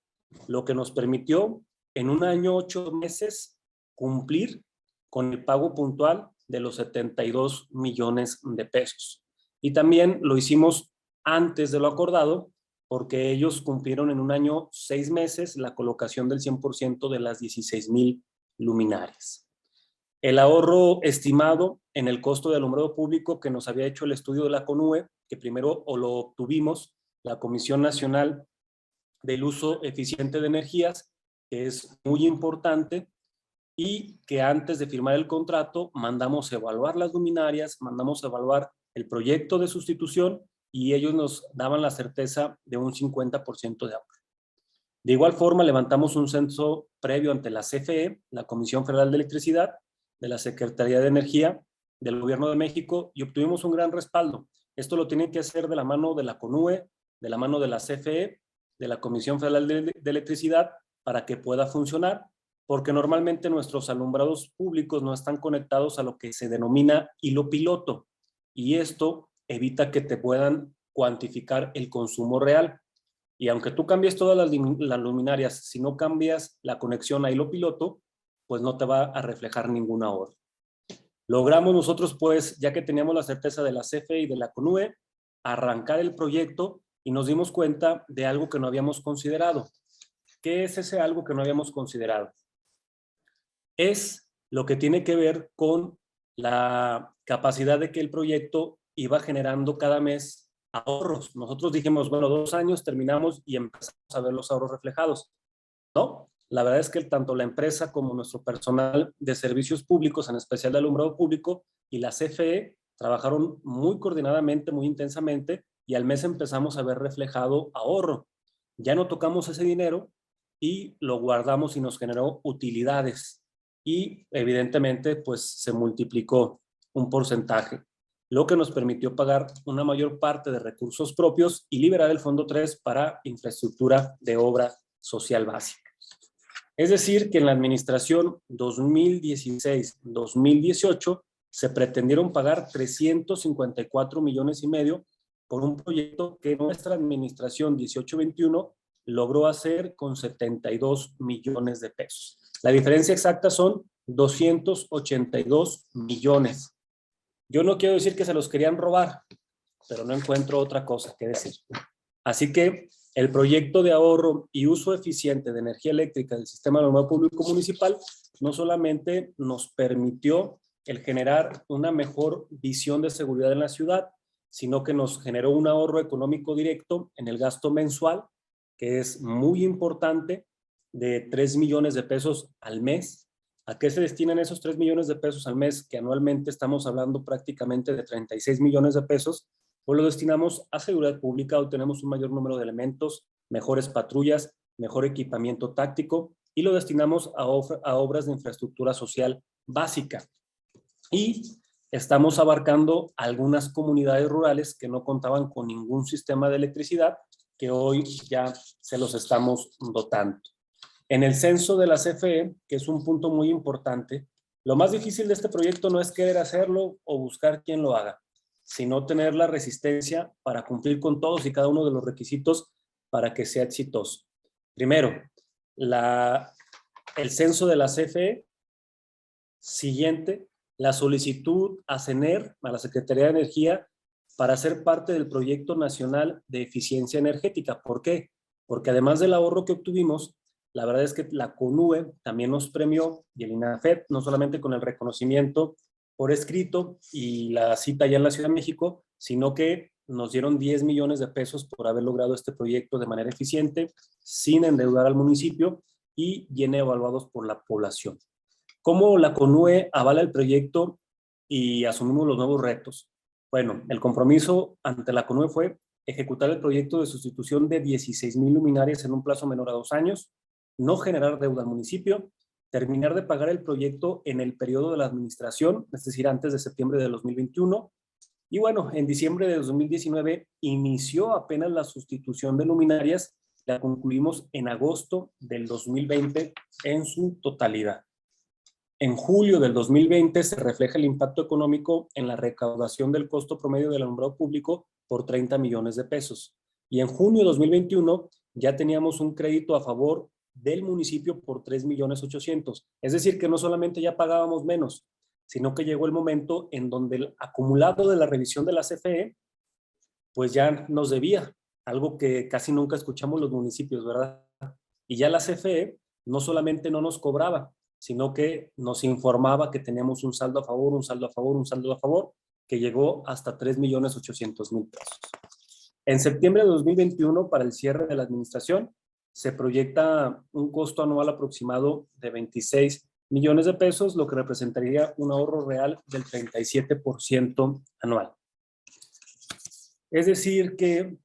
lo que nos permitió en 1 año 8 meses cumplir con el pago puntual de los 72 millones de pesos. Y también lo hicimos antes de lo acordado, porque ellos cumplieron en 1 año 6 meses la colocación del 100% de las 16,000 luminarias. El ahorro estimado en el costo de alumbrado público que nos había hecho el estudio de la CONUE, que primero lo obtuvimos, la Comisión Nacional del Uso Eficiente de Energías, que es muy importante, y que antes de firmar el contrato mandamos evaluar las luminarias, mandamos evaluar el proyecto de sustitución y ellos nos daban la certeza de un 50% de ahorro. De igual forma, levantamos un censo previo ante la CFE, la Comisión Federal de Electricidad, de la Secretaría de Energía, del Gobierno de México, y obtuvimos un gran respaldo. Esto lo tienen que hacer de la mano de la CONUE, de la mano de la CFE, de la Comisión Federal de Electricidad, para que pueda funcionar, porque normalmente nuestros alumbrados públicos no están conectados a lo que se denomina hilo piloto, y esto evita que te puedan cuantificar el consumo real. Y aunque tú cambies todas las luminarias, si no cambias la conexión a hilo piloto, pues no te va a reflejar ningún ahorro. Logramos nosotros, pues, ya que teníamos la certeza de la CFE y de la CONUE, arrancar el proyecto y nos dimos cuenta de algo que no habíamos considerado. ¿Qué es ese algo que no habíamos considerado? Es lo que tiene que ver con la capacidad de que el proyecto iba generando cada mes ahorros. Nosotros dijimos, bueno, 2 años terminamos y empezamos a ver los ahorros reflejados. ¿No? La verdad es que tanto la empresa como nuestro personal de servicios públicos, en especial de alumbrado público, y la CFE trabajaron muy coordinadamente, muy intensamente, y al mes empezamos a ver reflejado ahorro. Ya no tocamos ese dinero y lo guardamos y nos generó utilidades. Y evidentemente, pues se multiplicó un porcentaje, lo que nos permitió pagar una mayor parte de recursos propios y liberar el Fondo 3 para infraestructura de obra social básica. Es decir, que en la administración 2016-2018 se pretendieron pagar 354 millones y medio por un proyecto que nuestra administración 18-21 logró hacer con 72 millones de pesos. La diferencia exacta son 282 millones. Yo no quiero decir que se los querían robar, pero no encuentro otra cosa que decir. Así que el proyecto de ahorro y uso eficiente de energía eléctrica del Sistema de Alumbrado Público Municipal no solamente nos permitió el generar una mejor visión de seguridad en la ciudad, sino que nos generó un ahorro económico directo en el gasto mensual, que es muy importante, de 3 millones de pesos al mes. ¿A qué se destinan esos 3 millones de pesos al mes? Que anualmente estamos hablando prácticamente de 36 millones de pesos. Pues lo destinamos a seguridad pública, hoy tenemos un mayor número de elementos, mejores patrullas, mejor equipamiento táctico, y lo destinamos a obras de infraestructura social básica. Y estamos abarcando algunas comunidades rurales que no contaban con ningún sistema de electricidad, que hoy ya se los estamos dotando. En el censo de la CFE, que es un punto muy importante, lo más difícil de este proyecto no es querer hacerlo o buscar quién lo haga, sino tener la resistencia para cumplir con todos y cada uno de los requisitos para que sea exitoso. Primero, el censo de la CFE. Siguiente, la solicitud a CENER, a la Secretaría de Energía, para ser parte del Proyecto Nacional de Eficiencia Energética. ¿Por qué? Porque además del ahorro que obtuvimos, la verdad es que la CONUE también nos premió, y el INAFED, no solamente con el reconocimiento por escrito y la cita ya en la Ciudad de México, sino que nos dieron 10 millones de pesos por haber logrado este proyecto de manera eficiente, sin endeudar al municipio y bien evaluados por la población. ¿Cómo la CONUE avala el proyecto y asumimos los nuevos retos? Bueno, el compromiso ante la CONUE fue ejecutar el proyecto de sustitución de 16,000 luminarias en un plazo menor a 2 años, no generar deuda al municipio, terminar de pagar el proyecto en el periodo de la administración, es decir, antes de septiembre de 2021. Y bueno, en diciembre de 2019 inició apenas la sustitución de luminarias, la concluimos en agosto del 2020 en su totalidad. En julio del 2020 se refleja el impacto económico en la recaudación del costo promedio del alumbrado público por 30 millones de pesos. Y en junio de 2021 ya teníamos un crédito a favor del municipio por 3,800,000. Es decir, que no solamente ya pagábamos menos, sino que llegó el momento en donde el acumulado de la revisión de la CFE pues ya nos debía, algo que casi nunca escuchamos los municipios, ¿verdad? Y ya la CFE no solamente no nos cobraba, sino que nos informaba que teníamos un saldo a favor, un saldo a favor, un saldo a favor, que llegó hasta 3,800,000 pesos. En septiembre de 2021, para el cierre de la administración, se proyecta un costo anual aproximado de 26 millones de pesos, lo que representaría un ahorro real del 37% anual. Es decir que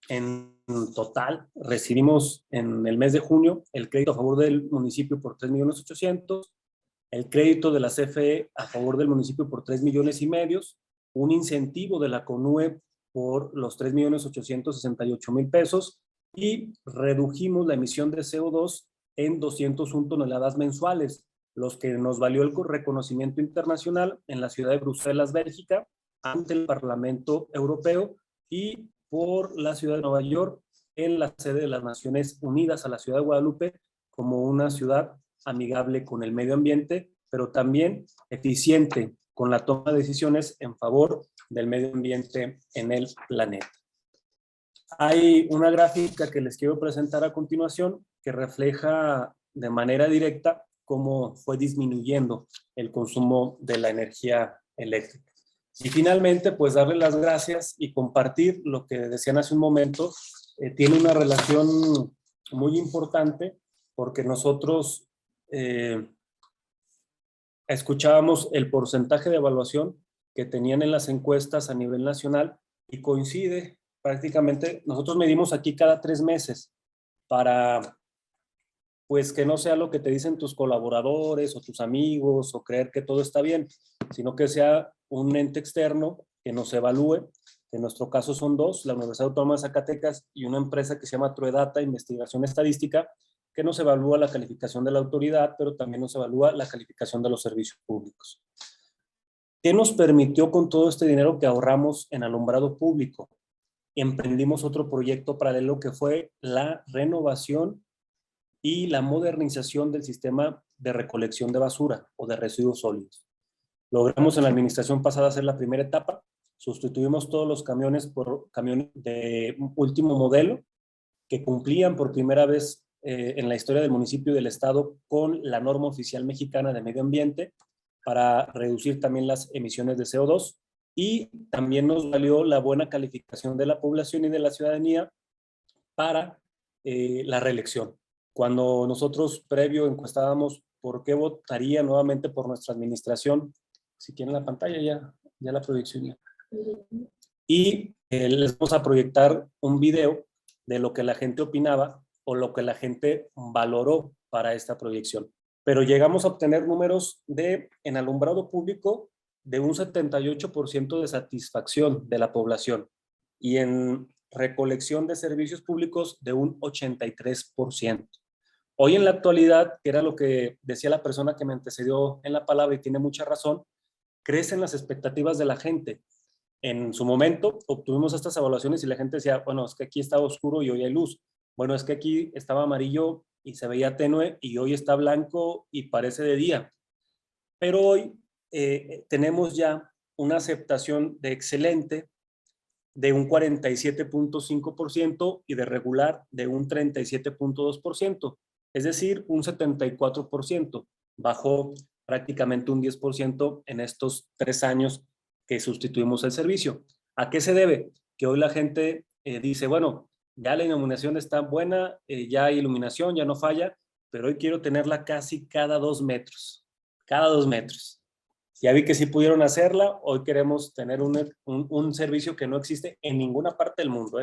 en total recibimos en el mes de junio el crédito a favor del municipio por 3,800,000, el crédito de la CFE a favor del municipio por 3,5 millones, un incentivo de la CONUE por los 3,868,000 pesos y redujimos la emisión de CO2 en 201 toneladas mensuales, los que nos valió el reconocimiento internacional en la ciudad de Bruselas, Bélgica, ante el Parlamento Europeo y por la ciudad de Nueva York en la sede de las Naciones Unidas a la ciudad de Guadalupe como una ciudad amigable con el medio ambiente, pero también eficiente con la toma de decisiones en favor del medio ambiente en el planeta. Hay una gráfica que les quiero presentar a continuación que refleja de manera directa cómo fue disminuyendo el consumo de la energía eléctrica. Y finalmente, pues darle las gracias y compartir lo que decían hace un momento. Tiene una relación muy importante porque nosotros escuchábamos el porcentaje de evaluación que tenían en las encuestas a nivel nacional y coincide prácticamente. Nosotros medimos aquí cada 3 meses para pues que no sea lo que te dicen tus colaboradores o tus amigos o creer que todo está bien, sino que sea un ente externo que nos evalúe. En nuestro caso son 2, la Universidad Autónoma de Zacatecas y una empresa que se llama Truedata, Investigación Estadística, que nos evalúa la calificación de la autoridad, pero también nos evalúa la calificación de los servicios públicos. ¿Qué nos permitió con todo este dinero que ahorramos en alumbrado público? Emprendimos otro proyecto paralelo que fue la renovación y la modernización del sistema de recolección de basura o de residuos sólidos. Logramos en la administración pasada hacer la primera etapa, sustituimos todos los camiones por camiones de último modelo que cumplían por primera vez en la historia del municipio y del estado con la norma oficial mexicana de medio ambiente para reducir también las emisiones de CO2 y también nos valió la buena calificación de la población y de la ciudadanía para la reelección. Cuando nosotros previo encuestábamos por qué votaría nuevamente por nuestra administración, si tienen la pantalla ya la proyección ya. Y les vamos a proyectar un video de lo que la gente opinaba o lo que la gente valoró para esta proyección. Pero llegamos a obtener números en alumbrado público de un 78% de satisfacción de la población y en recolección de servicios públicos de un 83%. Hoy en la actualidad, que era lo que decía la persona que me antecedió en la palabra y tiene mucha razón, crecen las expectativas de la gente. En su momento obtuvimos estas evaluaciones y la gente decía, bueno, es que aquí estaba oscuro y hoy hay luz. Bueno, es que aquí estaba amarillo y se veía tenue y hoy está blanco y parece de día. Pero hoy tenemos ya una aceptación de excelente de un 47.5% y de regular de un 37.2%, es decir, un 74%. Bajó prácticamente un 10% en estos 3 años que sustituimos el servicio. ¿A qué se debe? Que hoy la gente dice, bueno, ya la iluminación está buena, ya hay iluminación, ya no falla, pero hoy quiero tenerla casi cada 2 metros. Cada 2 metros. Ya vi que sí pudieron hacerla, hoy queremos tener un servicio que no existe en ninguna parte del mundo.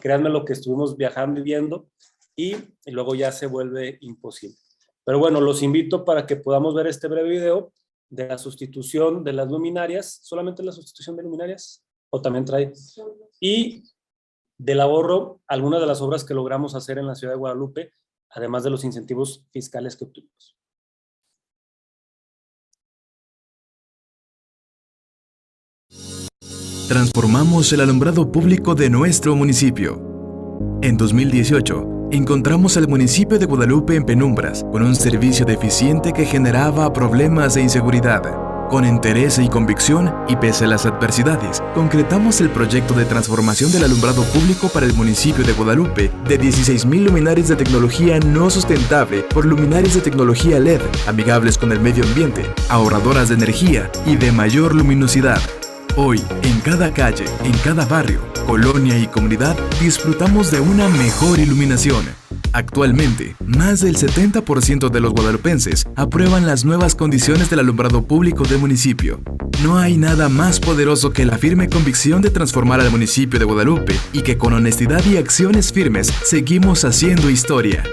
Créanme lo que estuvimos viajando y viendo y luego ya se vuelve imposible. Pero bueno, los invito para que podamos ver este breve video de la sustitución de las luminarias, solamente la sustitución de luminarias, o también trae, y del ahorro, algunas de las obras que logramos hacer en la ciudad de Guadalupe, además de los incentivos fiscales que obtuvimos. Transformamos el alumbrado público de nuestro municipio. En 2018, encontramos al municipio de Guadalupe en penumbras, con un servicio deficiente que generaba problemas de inseguridad. Con interés y convicción, y pese a las adversidades, concretamos el proyecto de transformación del alumbrado público para el municipio de Guadalupe de 16,000 luminarias de tecnología no sustentable por luminarias de tecnología LED, amigables con el medio ambiente, ahorradoras de energía y de mayor luminosidad. Hoy, en cada calle, en cada barrio, colonia y comunidad, disfrutamos de una mejor iluminación. Actualmente, más del 70% de los guadalupenses aprueban las nuevas condiciones del alumbrado público del municipio. No hay nada más poderoso que la firme convicción de transformar al municipio de Guadalupe y que con honestidad y acciones firmes seguimos haciendo historia.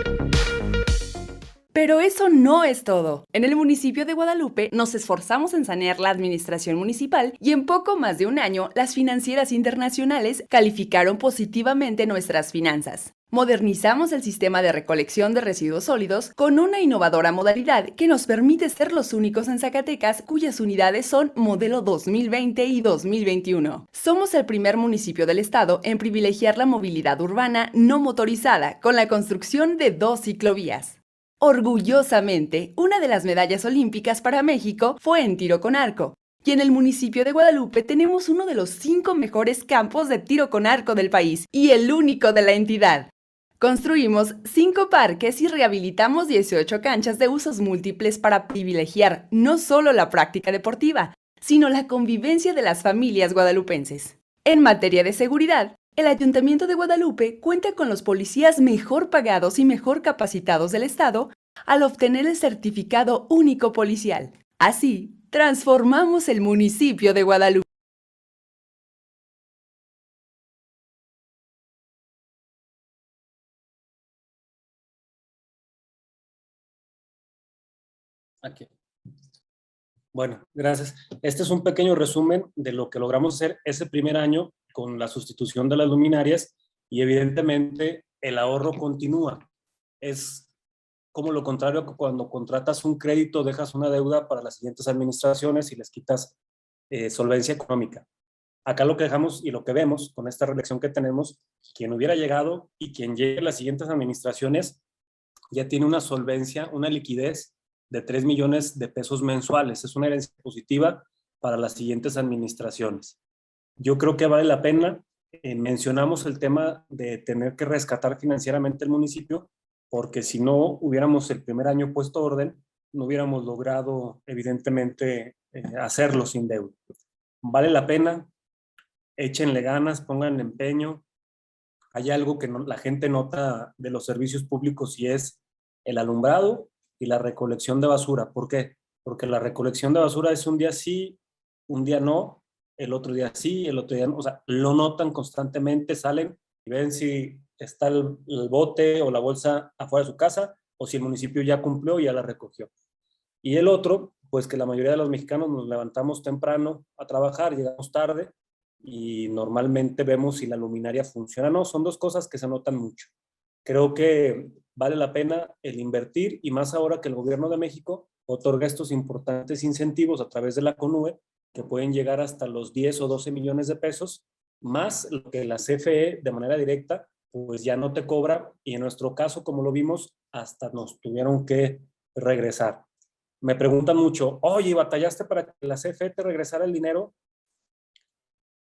Pero eso no es todo. En el municipio de Guadalupe nos esforzamos en sanear la administración municipal y en poco más de un año las financieras internacionales calificaron positivamente nuestras finanzas. Modernizamos el sistema de recolección de residuos sólidos con una innovadora modalidad que nos permite ser los únicos en Zacatecas cuyas unidades son modelo 2020 y 2021. Somos el primer municipio del estado en privilegiar la movilidad urbana no motorizada con la construcción de 2 ciclovías. Orgullosamente, una de las medallas olímpicas para México fue en tiro con arco, y en el municipio de Guadalupe tenemos uno de los 5 mejores campos de tiro con arco del país y el único de la entidad. Construimos 5 parques y rehabilitamos 18 canchas de usos múltiples para privilegiar no solo la práctica deportiva, sino la convivencia de las familias guadalupenses. En materia de seguridad, el Ayuntamiento de Guadalupe cuenta con los policías mejor pagados y mejor capacitados del estado al obtener el certificado único policial. Así, transformamos el municipio de Guadalupe. Aquí. Bueno, gracias. Este es un pequeño resumen de lo que logramos hacer ese primer año con la sustitución de las luminarias y evidentemente el ahorro continúa. Es como lo contrario que cuando contratas un crédito, dejas una deuda para las siguientes administraciones y les quitas solvencia económica. Acá lo que dejamos y lo que vemos con esta reelección que tenemos, quien hubiera llegado y quien llegue a las siguientes administraciones ya tiene una solvencia, una liquidez de 3 millones de pesos mensuales. Es una herencia positiva para las siguientes administraciones. Yo creo que vale la pena. Mencionamos el tema de tener que rescatar financieramente el municipio, porque si no hubiéramos el primer año puesto orden, no hubiéramos logrado evidentemente hacerlo sin deuda. Vale la pena, échenle ganas, pongan empeño. Hay algo que la gente nota de los servicios públicos y es el alumbrado y la recolección de basura. ¿Por qué? Porque la recolección de basura es un día sí, un día no, el otro día sí, el otro día no. O sea, lo notan constantemente, salen y ven si está el bote o la bolsa afuera de su casa o si el municipio ya cumplió y ya la recogió. Y el otro, pues que la mayoría de los mexicanos nos levantamos temprano a trabajar, llegamos tarde y normalmente vemos si la luminaria funciona o no. Son dos cosas que se notan mucho. Creo que vale la pena el invertir, y más ahora que el gobierno de México otorga estos importantes incentivos a través de la CONUE, que pueden llegar hasta los 10 o 12 millones de pesos, más lo que la CFE de manera directa pues ya no te cobra, y en nuestro caso, como lo vimos, hasta nos tuvieron que regresar. Me preguntan mucho, oye, ¿batallaste para que la CFE te regresara el dinero?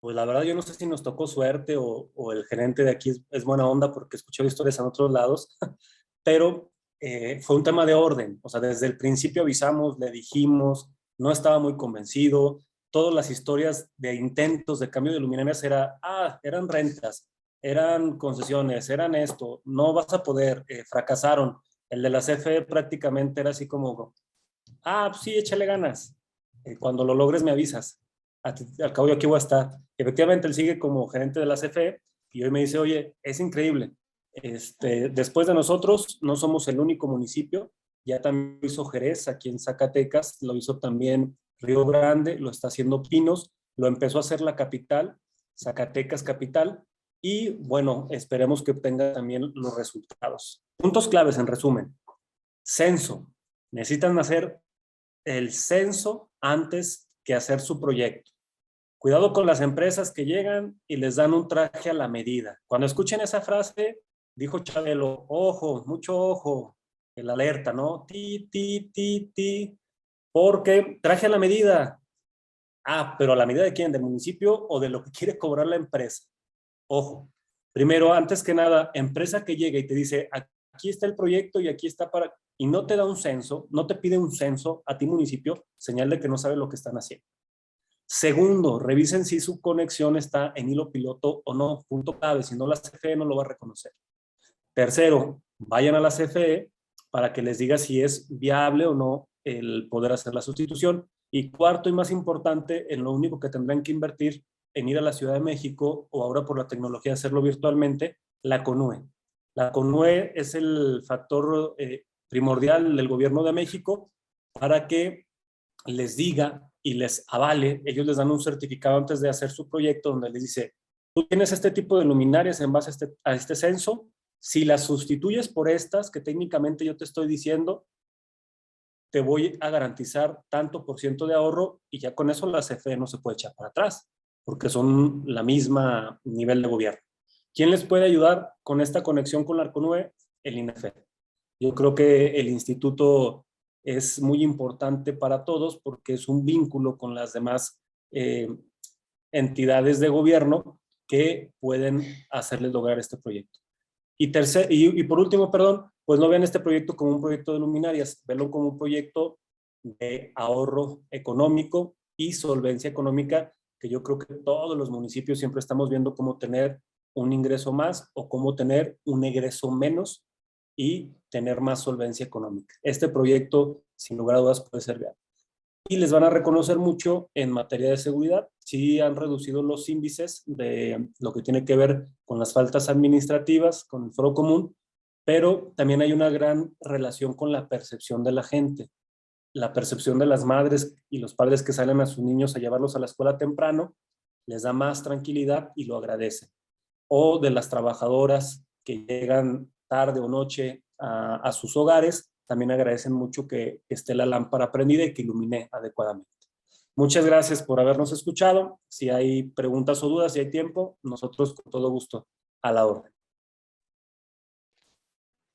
Pues la verdad yo no sé si nos tocó suerte o el gerente de aquí es buena onda, porque escuché historias en otros lados, pero fue un tema de orden. O sea, desde el principio avisamos, le dijimos, no estaba muy convencido. Todas las historias de intentos de cambio de luminarias eran rentas, eran concesiones, eran esto, no vas a poder, fracasaron. El de la CFE prácticamente era así como, pues sí, échale ganas. Cuando lo logres me avisas. Al cabo yo aquí voy a estar. Efectivamente, él sigue como gerente de la CFE y hoy me dice, oye, es increíble. Después de nosotros, no somos el único municipio. Ya también lo hizo Jerez, aquí en Zacatecas, lo hizo también Río Grande, lo está haciendo Pinos, lo empezó a hacer la capital, Zacatecas capital, y bueno, esperemos que obtenga también los resultados. Puntos claves en resumen. Censo. Necesitan hacer el censo antes que hacer su proyecto. Cuidado con las empresas que llegan y les dan un traje a la medida. Cuando escuchen esa frase, dijo Chabelo, ojo, mucho ojo, el alerta, ¿no? Ti, ti, ti, ti, porque traje a la medida. Pero ¿a la medida de quién? ¿Del municipio o de lo que quiere cobrar la empresa? Ojo, primero, antes que nada, empresa que llega y te dice, aquí está el proyecto y aquí está para... y no te da un censo, no te pide un censo a ti municipio, señal de que no sabe lo que están haciendo. Segundo, revisen si su conexión está en hilo piloto o no, punto clave, si no la CFE no lo va a reconocer. Tercero, vayan a la CFE para que les diga si es viable o no el poder hacer la sustitución. Y cuarto y más importante, en lo único que tendrán que invertir en ir a la Ciudad de México, o ahora por la tecnología hacerlo virtualmente, la CONUE. La CONUE es el factor primordial del gobierno de México para que les diga y les avale. Ellos les dan un certificado antes de hacer su proyecto donde les dice, tú tienes este tipo de luminarias en base a este censo, si las sustituyes por estas que técnicamente yo te estoy diciendo, te voy a garantizar tanto % de ahorro, y ya con eso la CFE no se puede echar para atrás, porque son la misma nivel de gobierno. ¿Quién les puede ayudar con esta conexión con la CONUE? El INAFED. Yo creo que el instituto es muy importante para todos porque es un vínculo con las demás entidades de gobierno que pueden hacerles lograr este proyecto. Y por último, pues no vean este proyecto como un proyecto de luminarias, venlo como un proyecto de ahorro económico y solvencia económica, que yo creo que todos los municipios siempre estamos viendo cómo tener un ingreso más o cómo tener un egreso menos y tener más solvencia económica. Este proyecto, sin lugar a dudas, puede ser viable. Y les van a reconocer mucho en materia de seguridad. Sí han reducido los índices de lo que tiene que ver con las faltas administrativas, con el foro común, pero también hay una gran relación con la percepción de la gente. La percepción de las madres y los padres que salen a sus niños a llevarlos a la escuela temprano, les da más tranquilidad y lo agradecen. O de las trabajadoras que llegan tarde o noche a sus hogares, también agradecen mucho que esté la lámpara prendida y que ilumine adecuadamente. Muchas gracias por habernos escuchado. Si hay preguntas o dudas, si hay tiempo, nosotros con todo gusto a la orden.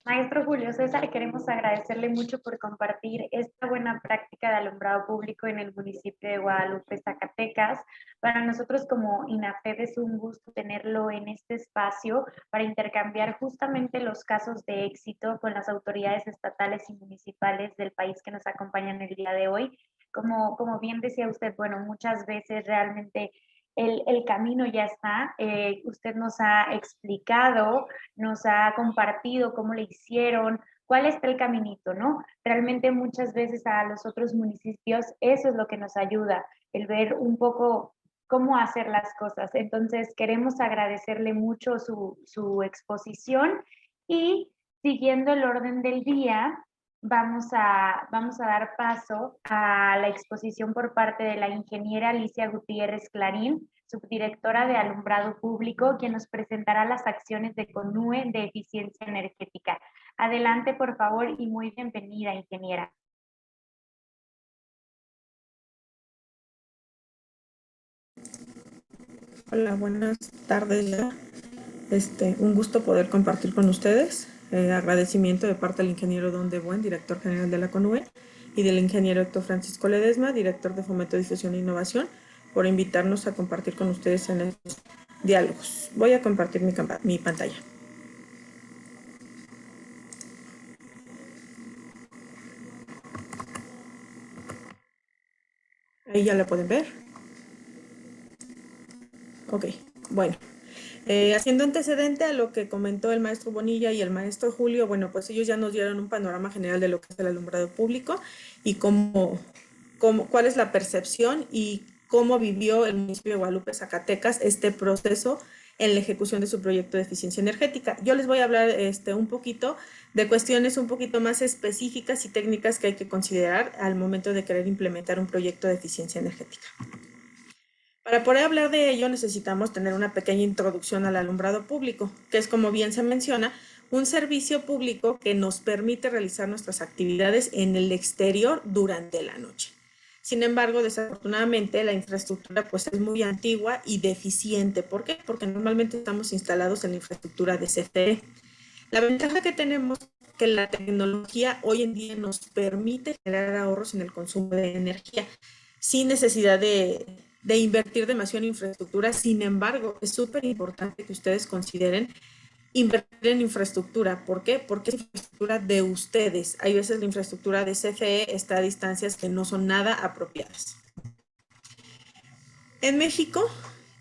Maestro Julio César, queremos agradecerle mucho por compartir esta buena práctica de alumbrado público en el municipio de Guadalupe, Zacatecas. Para nosotros como INAFED es un gusto tenerlo en este espacio para intercambiar justamente los casos de éxito con las autoridades estatales y municipales del país que nos acompañan el día de hoy. Como bien decía usted, bueno, muchas veces realmente el camino ya está. Usted nos ha explicado, nos ha compartido cómo le hicieron, cuál está el caminito, ¿no? Realmente muchas veces a los otros municipios eso es lo que nos ayuda, el ver un poco cómo hacer las cosas. Entonces queremos agradecerle mucho su exposición y siguiendo el orden del día, Vamos a dar paso a la exposición por parte de la ingeniera Alicia Gutiérrez Clarín, subdirectora de Alumbrado Público, quien nos presentará las acciones de CONUE de eficiencia energética. Adelante, por favor, y muy bienvenida, ingeniera. Hola, buenas tardes ya. Un gusto poder compartir con ustedes. Agradecimiento de parte del ingeniero Don de Buen, director general de la CONUE, y del ingeniero Héctor Francisco Ledesma, director de Fomento, Difusión e Innovación, por invitarnos a compartir con ustedes en estos diálogos. Voy a compartir mi pantalla. Ahí ya la pueden ver. Ok, bueno. Haciendo antecedente a lo que comentó el maestro Bonilla y el maestro Julio, bueno, pues ellos ya nos dieron un panorama general de lo que es el alumbrado público y cuál es la percepción y cómo vivió el municipio de Guadalupe, Zacatecas, este proceso en la ejecución de su proyecto de eficiencia energética. Yo les voy a hablar un poquito de cuestiones un poquito más específicas y técnicas que hay que considerar al momento de querer implementar un proyecto de eficiencia energética. Para poder hablar de ello necesitamos tener una pequeña introducción al alumbrado público, que es, como bien se menciona, un servicio público que nos permite realizar nuestras actividades en el exterior durante la noche. Sin embargo, desafortunadamente, la infraestructura pues, es muy antigua y deficiente. ¿Por qué? Porque normalmente estamos instalados en la infraestructura de CFE. La ventaja que tenemos es que la tecnología hoy en día nos permite generar ahorros en el consumo de energía, sin necesidad de invertir demasiado en infraestructura. Sin embargo, es súper importante que ustedes consideren invertir en infraestructura. ¿Por qué? Porque es infraestructura de ustedes. Hay veces la infraestructura de CFE está a distancias que no son nada apropiadas. En México,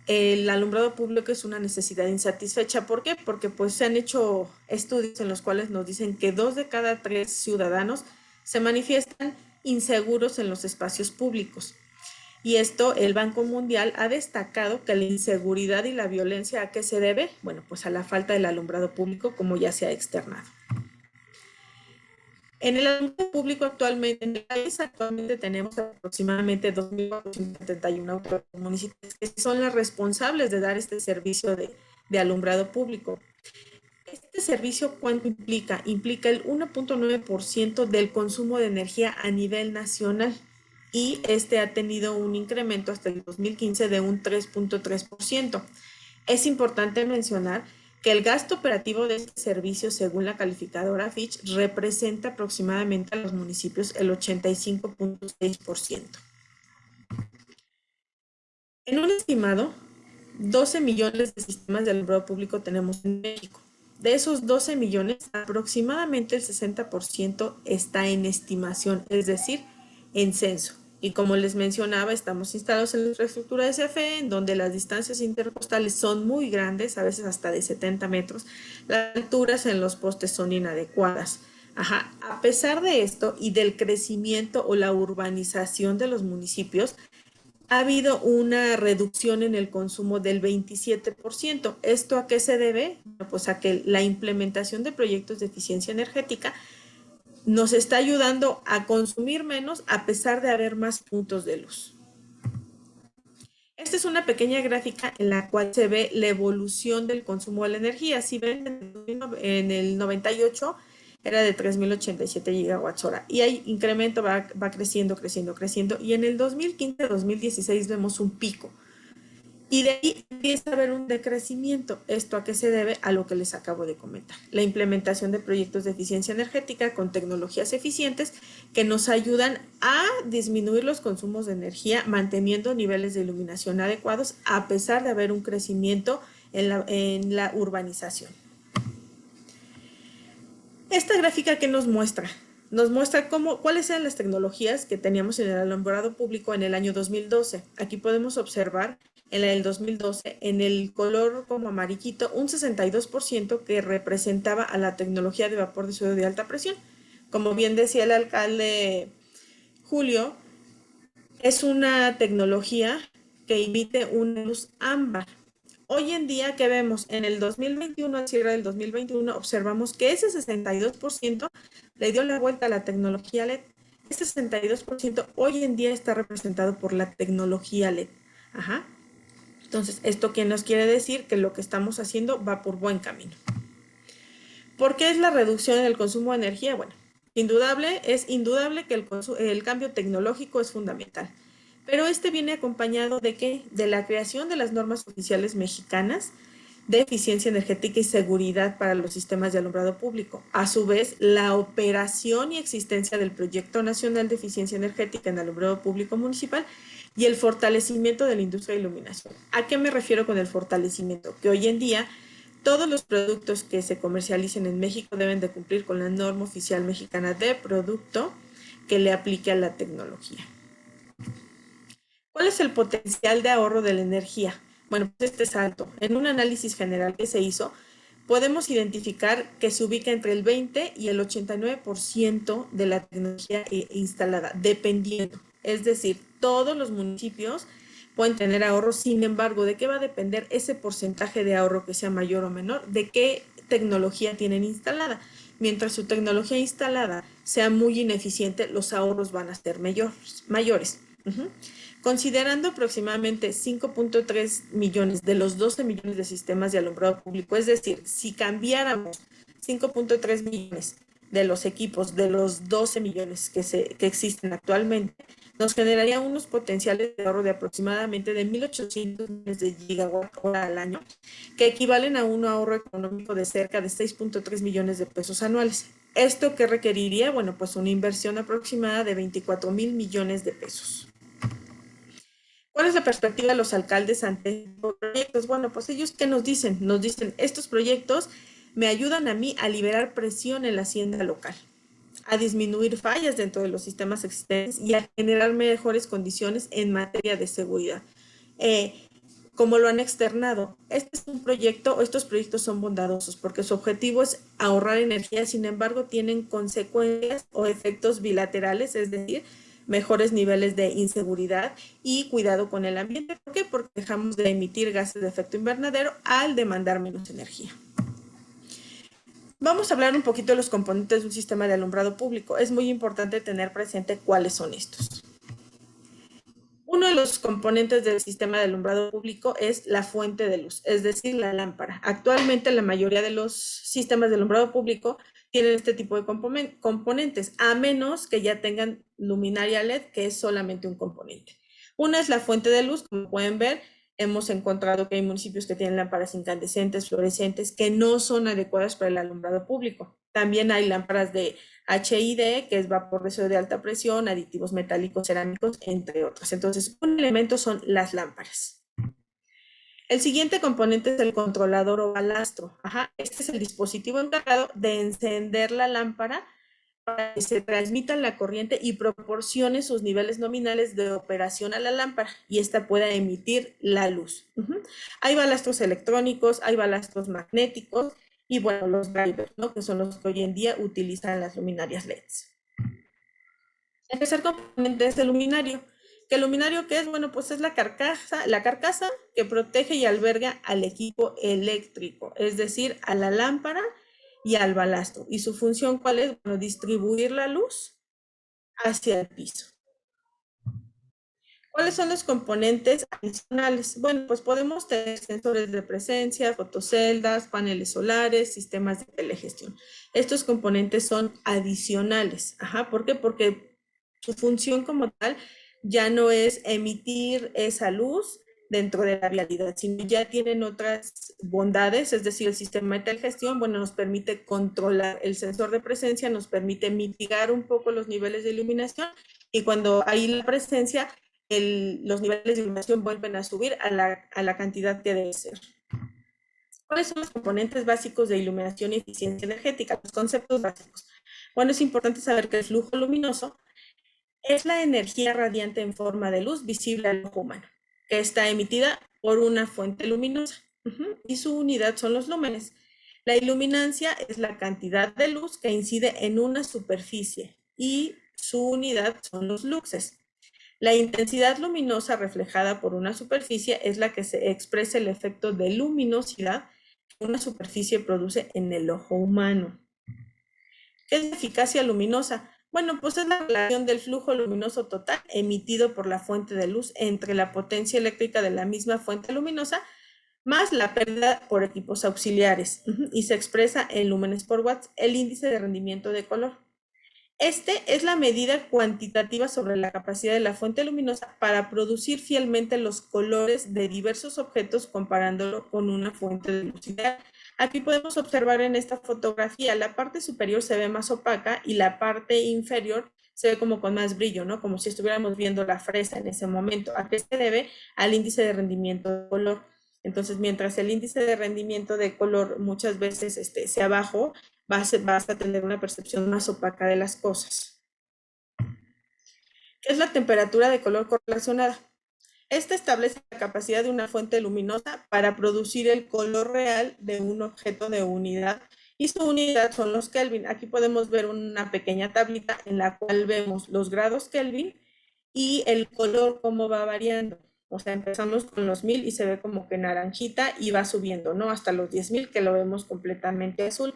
el alumbrado público es una necesidad insatisfecha. ¿Por qué? Porque pues, se han hecho estudios en los cuales nos dicen que 2 de cada 3 ciudadanos se manifiestan inseguros en los espacios públicos. Y esto, el Banco Mundial ha destacado que la inseguridad y la violencia, ¿a qué se debe? Bueno, pues a la falta del alumbrado público, como ya se ha externado. En el alumbrado público actualmente, en el país actualmente tenemos aproximadamente 2.471 autoridades municipales que son las responsables de dar este servicio de alumbrado público. Este servicio, ¿cuánto implica? Implica el 1.9% del consumo de energía a nivel nacional. Y ha tenido un incremento hasta el 2015 de un 3.3%. Es importante mencionar que el gasto operativo de este servicio, según la calificadora Fitch, representa aproximadamente a los municipios el 85.6%. En un estimado, 12 millones de sistemas de alumbrado público tenemos en México. De esos 12 millones, aproximadamente el 60% está en estimación, es decir, en censo. Y como les mencionaba, estamos instalados en la infraestructura de CFE, en donde las distancias intercostales son muy grandes, a veces hasta de 70 metros. Las alturas en los postes son inadecuadas. A pesar de esto y del crecimiento o la urbanización de los municipios, ha habido una reducción en el consumo del 27%. ¿Esto a qué se debe? Pues a que la implementación de proyectos de eficiencia energética nos está ayudando a consumir menos a pesar de haber más puntos de luz. Esta es una pequeña gráfica en la cual se ve la evolución del consumo de la energía. Si ven, en el 98 era de 3.087 gigawatts hora y hay incremento, va creciendo, y en el 2015-2016 vemos un pico. Y de ahí empieza a haber un decrecimiento. ¿Esto a qué se debe? A lo que les acabo de comentar. La implementación de proyectos de eficiencia energética con tecnologías eficientes que nos ayudan a disminuir los consumos de energía, manteniendo niveles de iluminación adecuados, a pesar de haber un crecimiento en la urbanización. Esta gráfica, ¿qué nos muestra? Nos muestra cuáles eran las tecnologías que teníamos en el alumbrado público en el año 2012. Aquí podemos observar en el 2012, en el color como amarillito, un 62% que representaba a la tecnología de vapor de sodio de alta presión. Como bien decía el alcalde Julio, es una tecnología que emite una luz ámbar. hoy en día, ¿qué vemos? En el 2021, al cierre del 2021, observamos que ese 62% le dio la vuelta a la tecnología LED. Ese 62% hoy en día está representado por la tecnología LED. Ajá. Entonces, ¿esto qué nos quiere decir? Que lo que estamos haciendo va por buen camino. ¿Por qué es la reducción en el consumo de energía? Bueno, es indudable que el cambio tecnológico es fundamental. Pero este viene acompañado de ¿qué? De la creación de las normas oficiales mexicanas de eficiencia energética y seguridad para los sistemas de alumbrado público. A su vez, la operación y existencia del Proyecto Nacional de Eficiencia Energética en Alumbrado Público Municipal y el fortalecimiento de la industria de iluminación. ¿A qué me refiero con el fortalecimiento? Que hoy en día todos los productos que se comercialicen en México deben de cumplir con la norma oficial mexicana de producto que le aplique a la tecnología. ¿Cuál es el potencial de ahorro de la energía? Bueno, pues este es alto. En un análisis general que se hizo, podemos identificar que se ubica entre el 20 y el 89% de la tecnología instalada, dependiendo. Es decir, todos los municipios pueden tener ahorro, sin embargo, ¿de qué va a depender ese porcentaje de ahorro que sea mayor o menor? ¿De qué tecnología tienen instalada? Mientras su tecnología instalada sea muy ineficiente, los ahorros van a ser mayores. Considerando aproximadamente 5.3 millones de los 12 millones de sistemas de alumbrado público, es decir, si cambiáramos 5.3 millones de los equipos de los 12 millones que existen actualmente, nos generaría unos potenciales de ahorro de aproximadamente de 1.800 millones de gigawatt hora al año, que equivalen a un ahorro económico de cerca de 6.3 millones de pesos anuales. ¿Esto qué requeriría? Bueno, pues una inversión aproximada de 24,000 millones de pesos. ¿Cuál es la perspectiva de los alcaldes ante estos proyectos? Bueno, pues ellos, ¿qué nos dicen? Nos dicen, estos proyectos me ayudan a mí a liberar presión en la hacienda local, a disminuir fallas dentro de los sistemas existentes y a generar mejores condiciones en materia de seguridad. Como lo han externado, este es un proyecto, estos proyectos son bondadosos porque su objetivo es ahorrar energía, sin embargo tienen consecuencias o efectos bilaterales, es decir, mejores niveles de inseguridad y cuidado con el ambiente. ¿Por qué? Porque dejamos de emitir gases de efecto invernadero al demandar menos energía. Vamos a hablar un poquito de los componentes de un sistema de alumbrado público. Es muy importante tener presente cuáles son estos. Uno de los componentes del sistema de alumbrado público es la fuente de luz, es decir, la lámpara. Actualmente la mayoría de los sistemas de alumbrado público tienen este tipo de componentes, a menos que ya tengan luminaria LED, que es solamente un componente. Una es la fuente de luz, como pueden ver, hemos encontrado que hay municipios que tienen lámparas incandescentes, fluorescentes, que no son adecuadas para el alumbrado público. También hay lámparas de HID, que es vapor de sodio de alta presión, aditivos metálicos, cerámicos, entre otros. Entonces, un elemento son las lámparas. El siguiente componente es el controlador o balastro. Este es el dispositivo encargado de encender la lámpara para que se transmita la corriente y proporcione sus niveles nominales de operación a la lámpara y ésta pueda emitir la luz. Hay balastros electrónicos, hay balastros magnéticos y bueno, los drivers, ¿no? Que son los que hoy en día utilizan las luminarias LEDs. El tercer componente es el luminario. ¿El luminario qué es? Bueno, pues es la carcasa que protege y alberga al equipo eléctrico, es decir, a la lámpara y al balastro. ¿Y su función cuál es? Bueno, distribuir la luz hacia el piso. ¿Cuáles son los componentes adicionales? Bueno, pues podemos tener sensores de presencia, fotoceldas, paneles solares, sistemas de telegestión. Estos componentes son adicionales. ¿Por qué? Porque su función como tal ya no es emitir esa luz dentro de la vialidad, sino ya tienen otras bondades, es decir, el sistema de telegestión, bueno, nos permite controlar el sensor de presencia, nos permite mitigar un poco los niveles de iluminación y cuando hay la presencia, los niveles de iluminación vuelven a subir a la cantidad que debe ser. ¿Cuáles son los componentes básicos de iluminación y eficiencia energética? Los conceptos básicos. Bueno, es importante saber que el flujo luminoso es la energía radiante en forma de luz visible al ojo humano, que está emitida por una fuente luminosa, y su unidad son los lúmenes. La iluminancia es la cantidad de luz que incide en una superficie y su unidad son los luxes. La intensidad luminosa reflejada por una superficie es la que se expresa el efecto de luminosidad que una superficie produce en el ojo humano. ¿Qué es la eficacia luminosa? Bueno, pues es la relación del flujo luminoso total emitido por la fuente de luz entre la potencia eléctrica de la misma fuente luminosa más la pérdida por equipos auxiliares, y se expresa en lúmenes por watts, el índice de rendimiento de color. Este es la medida cuantitativa sobre la capacidad de la fuente luminosa para producir fielmente los colores de diversos objetos comparándolo con una fuente de luz ideal. Aquí podemos observar en esta fotografía, la parte superior se ve más opaca y la parte inferior se ve como con más brillo, ¿no? Como si estuviéramos viendo la fresa en ese momento. ¿A qué se debe? Al índice de rendimiento de color. Entonces, mientras el índice de rendimiento de color muchas veces sea bajo, vas a tener una percepción más opaca de las cosas. ¿Qué es la temperatura de color correlacionada? Esta establece la capacidad de una fuente luminosa para producir el color real de un objeto de unidad, y su unidad son los Kelvin. Aquí podemos ver una pequeña tablita en la cual vemos los grados Kelvin y el color cómo va variando. O sea, empezamos con los 1000 y se ve como que naranjita y va subiendo, ¿no? Hasta los 10.000 que lo vemos completamente azul.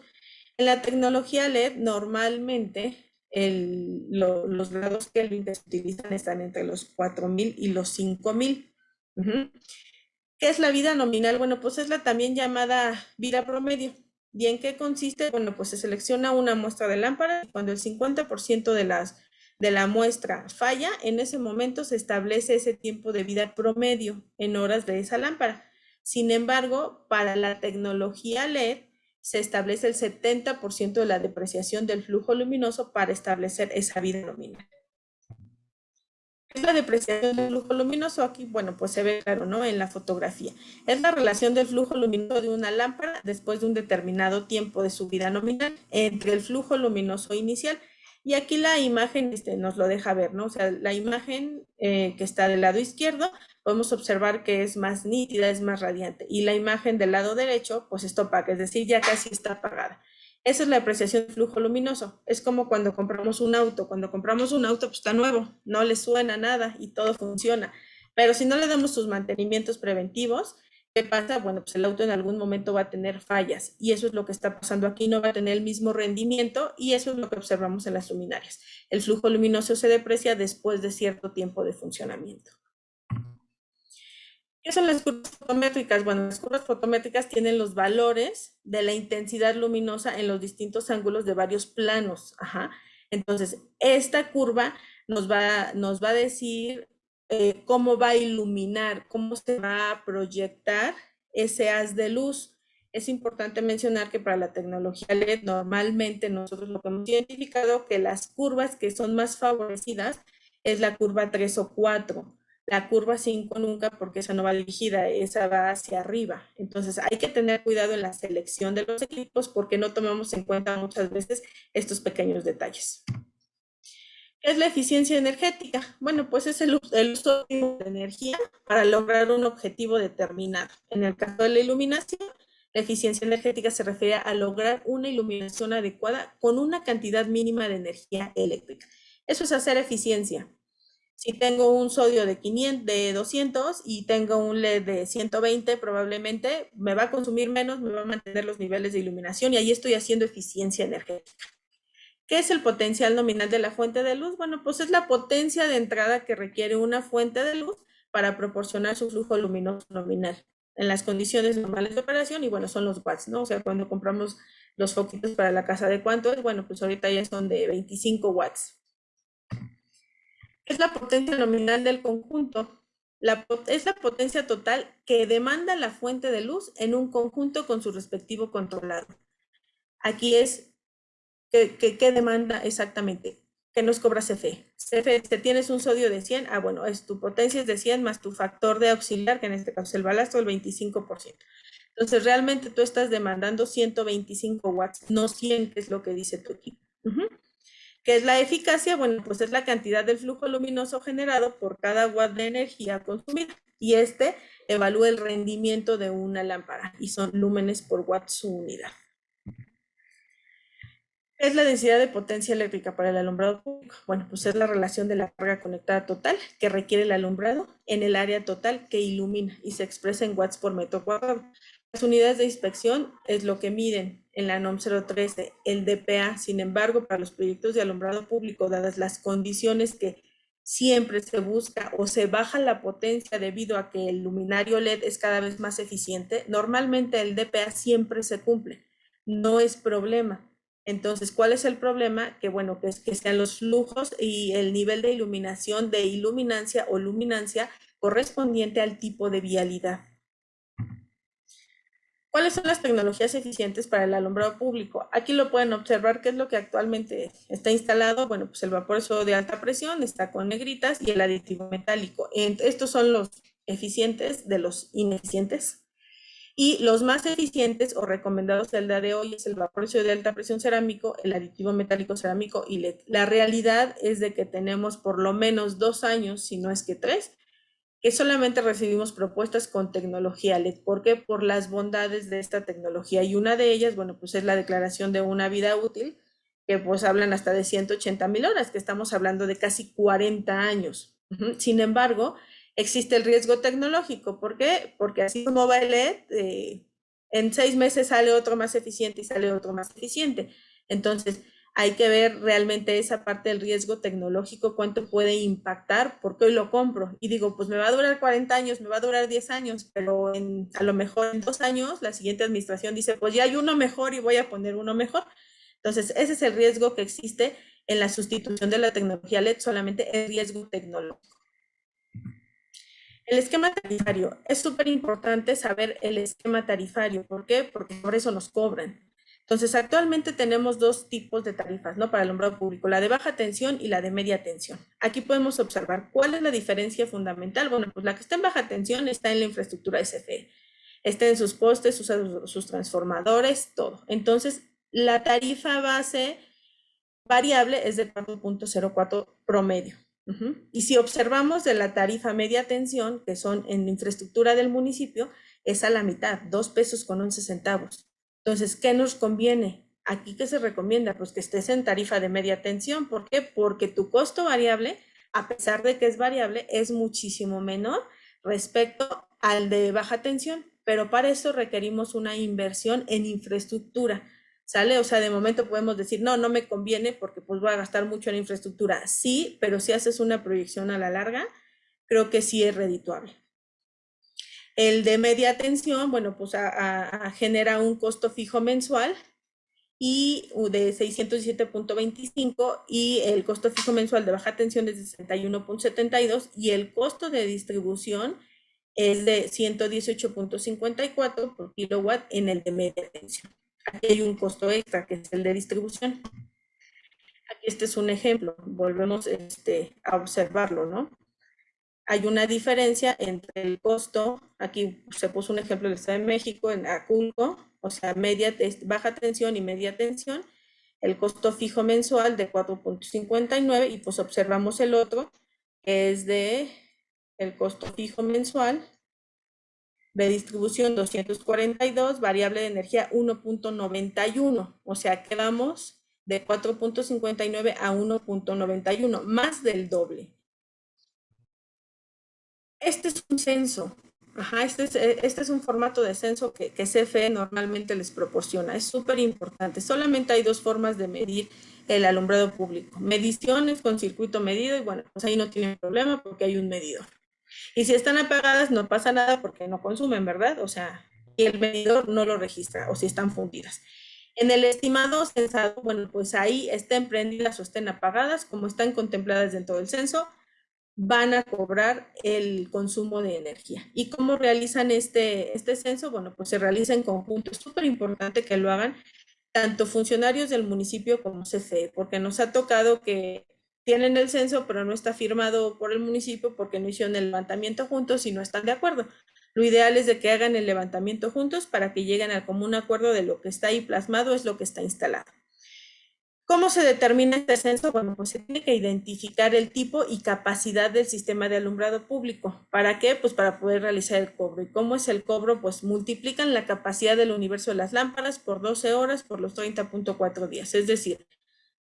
En la tecnología LED, normalmente los grados Kelvin que se utilizan están entre los 4000 y los 5000. ¿Qué es la vida nominal? Bueno, pues es la también llamada vida promedio. ¿Y en qué consiste? Bueno, pues se selecciona una muestra de lámpara y cuando el 50% de la muestra falla, en ese momento se establece ese tiempo de vida promedio en horas de esa lámpara. Sin embargo, para la tecnología LED, se establece el 70% de la depreciación del flujo luminoso para establecer esa vida nominal. ¿Qué es la depreciación del flujo luminoso? Aquí, bueno, pues se ve claro, ¿no? En la fotografía. Es la relación del flujo luminoso de una lámpara después de un determinado tiempo de su vida nominal entre el flujo luminoso inicial. Y aquí la imagen nos lo deja ver, ¿no? O sea, la imagen que está del lado izquierdo, podemos observar que es más nítida, es más radiante. Y la imagen del lado derecho, pues está opaca, es decir, ya casi está apagada. Esa es la apreciación del flujo luminoso. Es como cuando compramos un auto. Cuando compramos un auto, pues está nuevo, no le suena nada y todo funciona. Pero si no le damos sus mantenimientos preventivos, ¿qué pasa? Bueno, pues el auto en algún momento va a tener fallas y eso es lo que está pasando aquí, no va a tener el mismo rendimiento y eso es lo que observamos en las luminarias. El flujo luminoso se deprecia después de cierto tiempo de funcionamiento. ¿Qué son las curvas fotométricas? Bueno, las curvas fotométricas tienen los valores de la intensidad luminosa en los distintos ángulos de varios planos. Entonces, esta curva nos va a decir cómo va a iluminar, cómo se va a proyectar ese haz de luz. Es importante mencionar que para la tecnología LED normalmente nosotros lo que hemos identificado que las curvas que son más favorecidas es la curva 3 o 4. La curva 5 nunca, porque esa no va dirigida, esa va hacia arriba. Entonces hay que tener cuidado en la selección de los equipos porque no tomamos en cuenta muchas veces estos pequeños detalles. ¿Qué es la eficiencia energética? Bueno, pues es el uso de energía para lograr un objetivo determinado. En el caso de la iluminación, la eficiencia energética se refiere a lograr una iluminación adecuada con una cantidad mínima de energía eléctrica. Eso es hacer eficiencia. Si tengo un sodio de 200 y tengo un LED de 120, probablemente me va a consumir menos, me va a mantener los niveles de iluminación y ahí estoy haciendo eficiencia energética. ¿Qué es el potencial nominal de la fuente de luz? Bueno, pues es la potencia de entrada que requiere una fuente de luz para proporcionar su flujo luminoso nominal en las condiciones normales de operación y bueno, son los watts, ¿no? O sea, cuando compramos los foquitos para la casa de cuánto es, bueno, pues ahorita ya son de 25 watts. Es la potencia nominal del conjunto. Es la potencia total que demanda la fuente de luz en un conjunto con su respectivo controlado. Aquí es, ¿qué demanda exactamente? ¿Qué nos cobra CFE? CFE, si tienes un sodio de 100, bueno, tu potencia es de 100 más tu factor de auxiliar, que en este caso es el balastro, el 25%. Entonces, realmente tú estás demandando 125 watts, no 100, que es lo que dice tu equipo. ¿Qué es la eficacia? Bueno, pues es la cantidad del flujo luminoso generado por cada watt de energía consumida. Y evalúa el rendimiento de una lámpara y son lúmenes por watt su unidad. es la densidad de potencia eléctrica para el alumbrado público. Bueno, pues es la relación de la carga conectada total que requiere el alumbrado en el área total que ilumina y se expresa en watts por metro cuadrado. Las unidades de inspección es lo que miden en la NOM 013, el DPA. Sin embargo, para los proyectos de alumbrado público, dadas las condiciones que siempre se busca o se baja la potencia debido a que el luminario LED es cada vez más eficiente, normalmente el DPA siempre se cumple, no es problema. Entonces, ¿cuál es el problema? Que bueno, que es que sean los flujos y el nivel de iluminación, de iluminancia o luminancia correspondiente al tipo de vialidad. ¿Cuáles son las tecnologías eficientes para el alumbrado público? Aquí lo pueden observar, qué es lo que actualmente está instalado. Bueno, pues el vapor sodio de alta presión está con negritas y el aditivo metálico. Estos son los eficientes de los ineficientes. Y los más eficientes o recomendados del día de hoy es el vapor sodio de alta presión cerámico, el aditivo metálico cerámico y LED. La realidad es de que tenemos por lo menos 2 años, si no es que 3, que solamente recibimos propuestas con tecnología LED. ¿Por qué? Por las bondades de esta tecnología. Y una de ellas, bueno, pues es la declaración de una vida útil, que pues hablan hasta de 180,000 horas, que estamos hablando de casi 40 años. Sin embargo, existe el riesgo tecnológico. ¿Por qué? Porque así como va el LED, en 6 meses sale otro más eficiente y sale otro más eficiente. Entonces, hay que ver realmente esa parte del riesgo tecnológico, cuánto puede impactar, porque hoy lo compro y digo, pues me va a durar 40 años, me va a durar 10 años, pero a lo mejor en 2 años la siguiente administración dice, pues ya hay uno mejor y voy a poner uno mejor. Entonces, ese es el riesgo que existe en la sustitución de la tecnología LED, solamente el riesgo tecnológico. El esquema tarifario. Es súper importante saber el esquema tarifario. ¿Por qué? Porque por eso nos cobran. Entonces, actualmente tenemos 2 tipos de tarifas, ¿no? Para el alumbrado público, la de baja tensión y la de media tensión. Aquí podemos observar cuál es la diferencia fundamental. Bueno, pues la que está en baja tensión está en la infraestructura SFE. Está en sus postes, sus transformadores, todo. Entonces, la tarifa base variable es de 4.04 promedio. Y si observamos de la tarifa media tensión, que son en infraestructura del municipio, es a la mitad, 2 pesos con 11 centavos. Entonces, ¿qué nos conviene? Aquí, ¿qué se recomienda? Pues que estés en tarifa de media tensión. ¿Por qué? Porque tu costo variable, a pesar de que es variable, es muchísimo menor respecto al de baja tensión. Pero para eso requerimos una inversión en infraestructura. ¿Sale? O sea, de momento podemos decir, no, no me conviene porque pues voy a gastar mucho en infraestructura. Sí, pero si haces una proyección a la larga, creo que sí es redituable. El de media tensión, bueno, pues genera un costo fijo mensual y de 617.25 y el costo fijo mensual de baja tensión es de 61.72 y el costo de distribución es de 118.54 por kilowatt en el de media tensión. Aquí hay un costo extra que es el de distribución. Aquí este es un ejemplo, volvemos a observarlo, ¿no? Hay una diferencia entre el costo, aquí se puso un ejemplo del Estado de México, en Aculco, o sea, baja tensión y media tensión, el costo fijo mensual de 4.59 y pues observamos el otro, que es de el costo fijo mensual de distribución 242, variable de energía 1.91, o sea, quedamos de 4.59 a 1.91, más del doble. Este es un censo. Este es un formato de censo que CFE normalmente les proporciona. Es súper importante. Solamente hay 2 formas de medir el alumbrado público. Mediciones con circuito medido y bueno, pues ahí no tienen problema porque hay un medidor. Y si están apagadas no pasa nada porque no consumen, ¿verdad? O sea, y el medidor no lo registra o si están fundidas. En el estimado censado, bueno, pues ahí estén prendidas o estén apagadas, como están contempladas dentro del censo, van a cobrar el consumo de energía. ¿Y cómo realizan este censo? Bueno, pues se realiza en conjunto. Es súper importante que lo hagan tanto funcionarios del municipio como CFE, porque nos ha tocado que tienen el censo, pero no está firmado por el municipio porque no hicieron el levantamiento juntos y no están de acuerdo. Lo ideal es de que hagan el levantamiento juntos para que lleguen al común acuerdo de lo que está ahí plasmado es lo que está instalado. ¿Cómo se determina este censo? Bueno, pues se tiene que identificar el tipo y capacidad del sistema de alumbrado público. ¿Para qué? Pues para poder realizar el cobro. ¿Y cómo es el cobro? Pues multiplican la capacidad del universo de las lámparas por 12 horas por los 30.4 días. Es decir,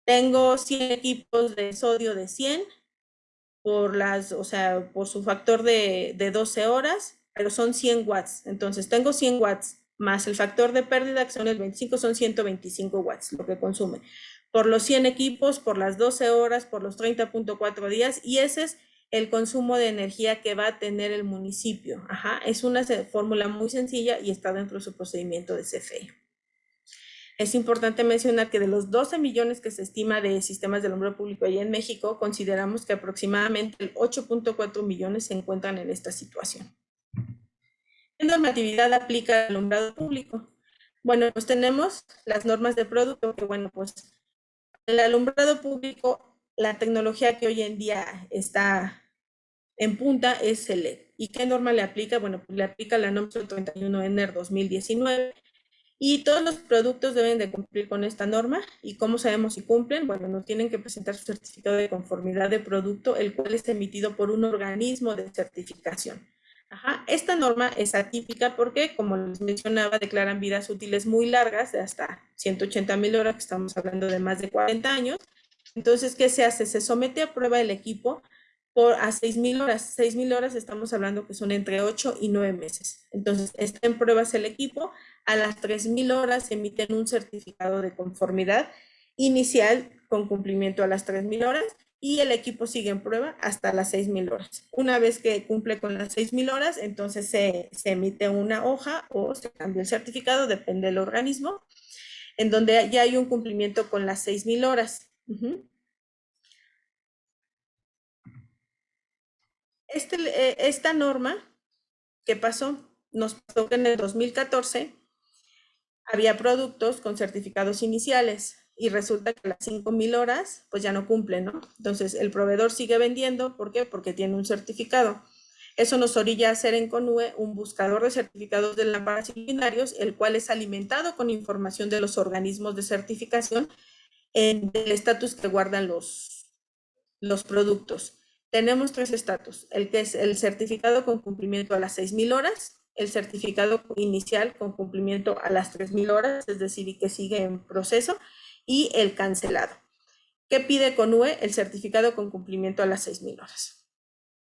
tengo 100 equipos de sodio de 100 por su factor de 12 horas, pero son 100 watts. Entonces tengo 100 watts más el factor de pérdida, que son el 25, son 125 watts lo que consume. Por los 100 equipos, por las 12 horas, por los 30.4 días, y ese es el consumo de energía que va a tener el municipio. Es una fórmula muy sencilla y está dentro de su procedimiento de CFE. Es importante mencionar que de los 12 millones que se estima de sistemas de alumbrado público allá en México, consideramos que aproximadamente el 8.4 millones se encuentran en esta situación. ¿Qué normatividad aplica al alumbrado público? Bueno, pues tenemos las normas de producto, que bueno, pues el alumbrado público, la tecnología que hoy en día está en punta es el LED. ¿Y qué norma le aplica? Bueno, pues le aplica la NOM 031 ENER 2019, y todos los productos deben de cumplir con esta norma. ¿Y cómo sabemos si cumplen? Bueno, nos tienen que presentar su certificado de conformidad de producto, el cual es emitido por un organismo de certificación. Esta norma es atípica porque, como les mencionaba, declaran vidas útiles muy largas, de hasta 180,000 horas, que estamos hablando de más de 40 años. Entonces, ¿qué se hace? Se somete a prueba el equipo a 6,000 horas. 6,000 horas estamos hablando que son entre 8 y 9 meses. Entonces, está en pruebas el equipo. A las 3,000 horas emiten un certificado de conformidad inicial con cumplimiento a las 3,000 horas, y el equipo sigue en prueba hasta las 6,000 horas. Una vez que cumple con las 6,000 horas, entonces se emite una hoja o se cambia el certificado, depende del organismo, en donde ya hay un cumplimiento con las 6,000 horas. Esta norma, ¿qué pasó? Nos pasó que en el 2014 había productos con certificados iniciales y resulta que las 5,000 horas pues ya no cumplen, ¿no? Entonces el proveedor sigue vendiendo. ¿Por qué? Porque tiene un certificado. Eso nos orilla a hacer en CONUE un buscador de certificados de lámparas y luminarios, el cual es alimentado con información de los organismos de certificación del estatus que guardan los productos. Tenemos 3 estatus: el que es el certificado con cumplimiento a las 6,000 horas, el certificado inicial con cumplimiento a las 3,000 horas, es decir, y que sigue en proceso, y el cancelado. ¿Qué pide CONUE? El certificado con cumplimiento a las 6,000 horas.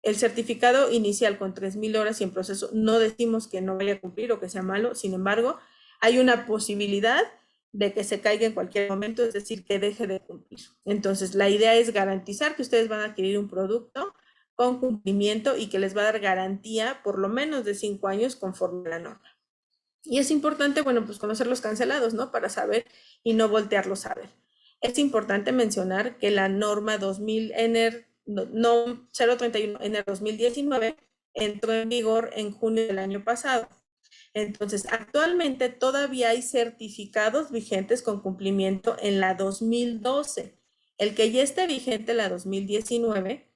El certificado inicial con 3,000 horas y en proceso, no decimos que no vaya a cumplir o que sea malo, sin embargo, hay una posibilidad de que se caiga en cualquier momento, es decir, que deje de cumplir. Entonces, la idea es garantizar que ustedes van a adquirir un producto con cumplimiento y que les va a dar garantía por lo menos de 5 años conforme a la norma. Y es importante, bueno, pues conocer los cancelados, ¿no? Para saber y no voltearlos a ver. Es importante mencionar que la norma 2000 ENER, NOM 031 ENER 2019 entró en vigor en junio del año pasado. Entonces, actualmente todavía hay certificados vigentes con cumplimiento en la 2012. El que ya esté vigente en la 2019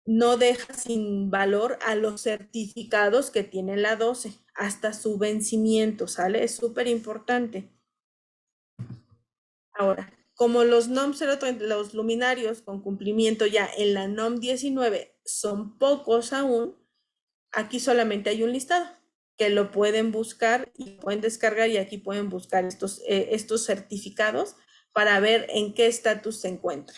no deja sin valor a los certificados que tiene la 12 hasta su vencimiento, ¿sale? Es súper importante. Ahora, como los NOM 030, los luminarios con cumplimiento ya en la NOM 19 son pocos aún, aquí solamente hay un listado que lo pueden buscar y pueden descargar, y aquí pueden buscar estos certificados para ver en qué estatus se encuentran.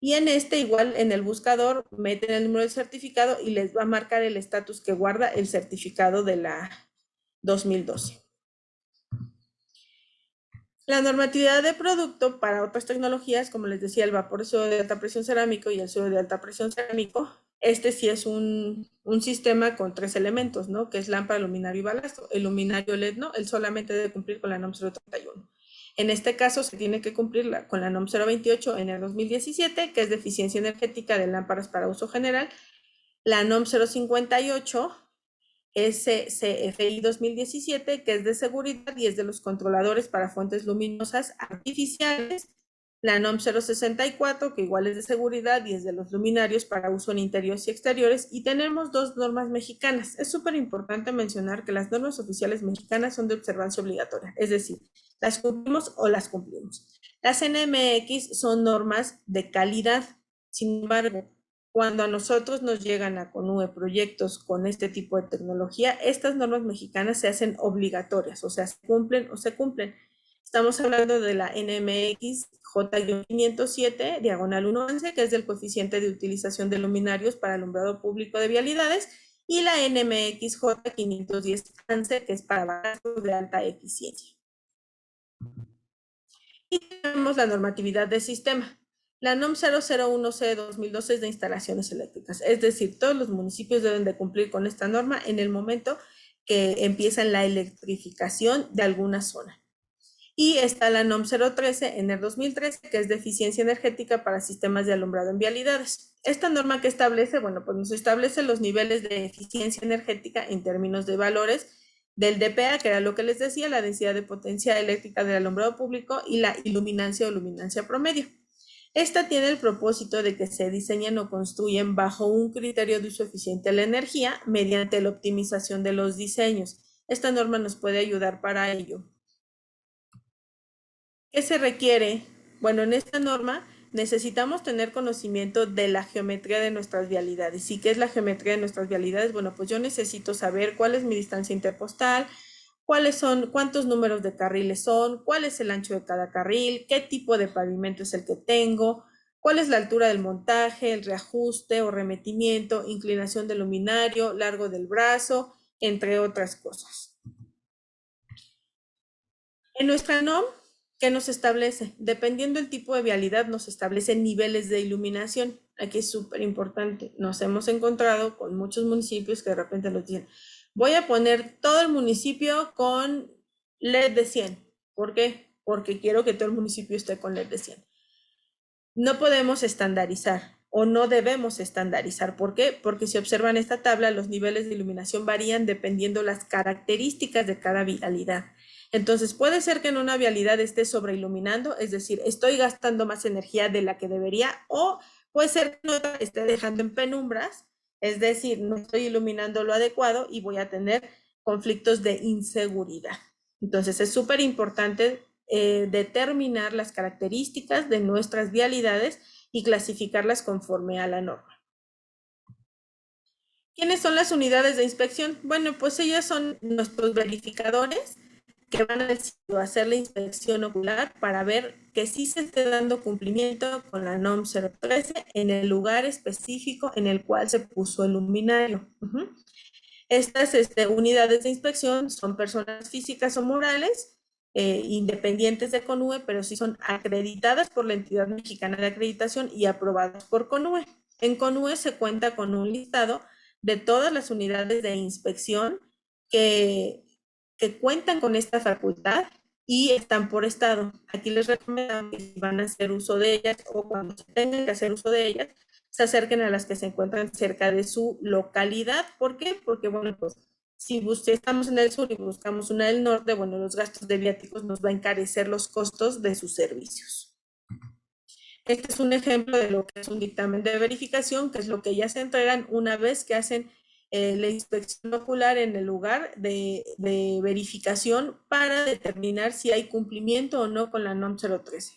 Y en igual en el buscador, meten el número del certificado y les va a marcar el estatus que guarda el certificado de la 2012. La normatividad de producto para otras tecnologías, como les decía, el vapor sodio de alta presión cerámico y el sodio de alta presión cerámico, sí es un sistema con 3 elementos, ¿no? Que es lámpara, luminario y balasto. El luminario LED no, él solamente debe cumplir con la NOM 031. En este caso se tiene que cumplir con la NOM 028 en el 2017, que es de eficiencia energética de lámparas para uso general. La NOM 058 es CFI 2017, que es de seguridad y es de los controladores para fuentes luminosas artificiales la NOM 064, que igual es de seguridad y es de los luminarios para uso en interiores y exteriores, y tenemos 2 normas mexicanas. Es súper importante mencionar que las normas oficiales mexicanas son de observancia obligatoria, es decir, las cumplimos o las cumplimos. Las NMX son normas de calidad. Sin embargo, cuando a nosotros nos llegan a CONUE proyectos con este tipo de tecnología, estas normas mexicanas se hacen obligatorias, o sea, se cumplen o se cumplen. Estamos hablando de la NMX J-507, diagonal 111, que es del coeficiente de utilización de luminarios para alumbrado público de vialidades, y la NMX J-510 ANSE, que es para brazos de alta eficiencia. Y tenemos la normatividad del sistema. La NOM 001C/2012 es de instalaciones eléctricas, es decir, todos los municipios deben de cumplir con esta norma en el momento que empiezan la electrificación de alguna zona. Y está la NOM 013 en el 2013, que es de eficiencia energética para sistemas de alumbrado en vialidades. Esta norma que establece, bueno, pues nos establece los niveles de eficiencia energética en términos de valores del DPA, que era lo que les decía, la densidad de potencia eléctrica del alumbrado público, y la iluminancia o luminancia promedio. Esta tiene el propósito de que se diseñen o construyen bajo un criterio de uso eficiente de la energía mediante la optimización de los diseños. Esta norma nos puede ayudar para ello. ¿Qué se requiere? Bueno, en esta norma necesitamos tener conocimiento de la geometría de nuestras vialidades. ¿Y qué es la geometría de nuestras vialidades? Bueno, pues yo necesito saber cuál es mi distancia interpostal, cuántos números de carriles son, cuál es el ancho de cada carril, qué tipo de pavimento es el que tengo, cuál es la altura del montaje, el reajuste o remetimiento, inclinación del luminario, largo del brazo, entre otras cosas. En nuestra NOM, ¿qué nos establece? Dependiendo del tipo de vialidad, nos establecen niveles de iluminación. Aquí es súper importante. Nos hemos encontrado con muchos municipios que de repente nos dicen, voy a poner todo el municipio con LED de 100. ¿Por qué? Porque quiero que todo el municipio esté con LED de 100. No podemos estandarizar o no debemos estandarizar. ¿Por qué? Porque si observan esta tabla, los niveles de iluminación varían dependiendo las características de cada vialidad. Entonces, puede ser que en una vialidad esté sobreiluminando, es decir, estoy gastando más energía de la que debería, o puede ser que en otra esté dejando en penumbras, es decir, no estoy iluminando lo adecuado y voy a tener conflictos de inseguridad. Entonces, es súper importante determinar las características de nuestras vialidades y clasificarlas conforme a la norma. ¿Quiénes son las unidades de inspección? Bueno, pues ellas son nuestros verificadores que van a hacer la inspección ocular para ver que sí se esté dando cumplimiento con la NOM 013 en el lugar específico en el cual se puso el luminario. Estas unidades de inspección son personas físicas o morales, independientes de CONUE, pero sí son acreditadas por la entidad mexicana de acreditación y aprobadas por CONUE. En CONUE se cuenta con un listado de todas las unidades de inspección que cuentan con esta facultad y están por estado. Aquí les recomendamos que si van a hacer uso de ellas o cuando tengan que hacer uso de ellas, se acerquen a las que se encuentran cerca de su localidad. ¿Por qué? Porque, bueno, pues si estamos en el sur y buscamos una del norte, bueno, los gastos de viáticos nos va a encarecer los costos de sus servicios. Este es un ejemplo de lo que es un dictamen de verificación, que es lo que ya se entregan una vez que hacen la inspección ocular en el lugar de verificación para determinar si hay cumplimiento o no con la NOM 013.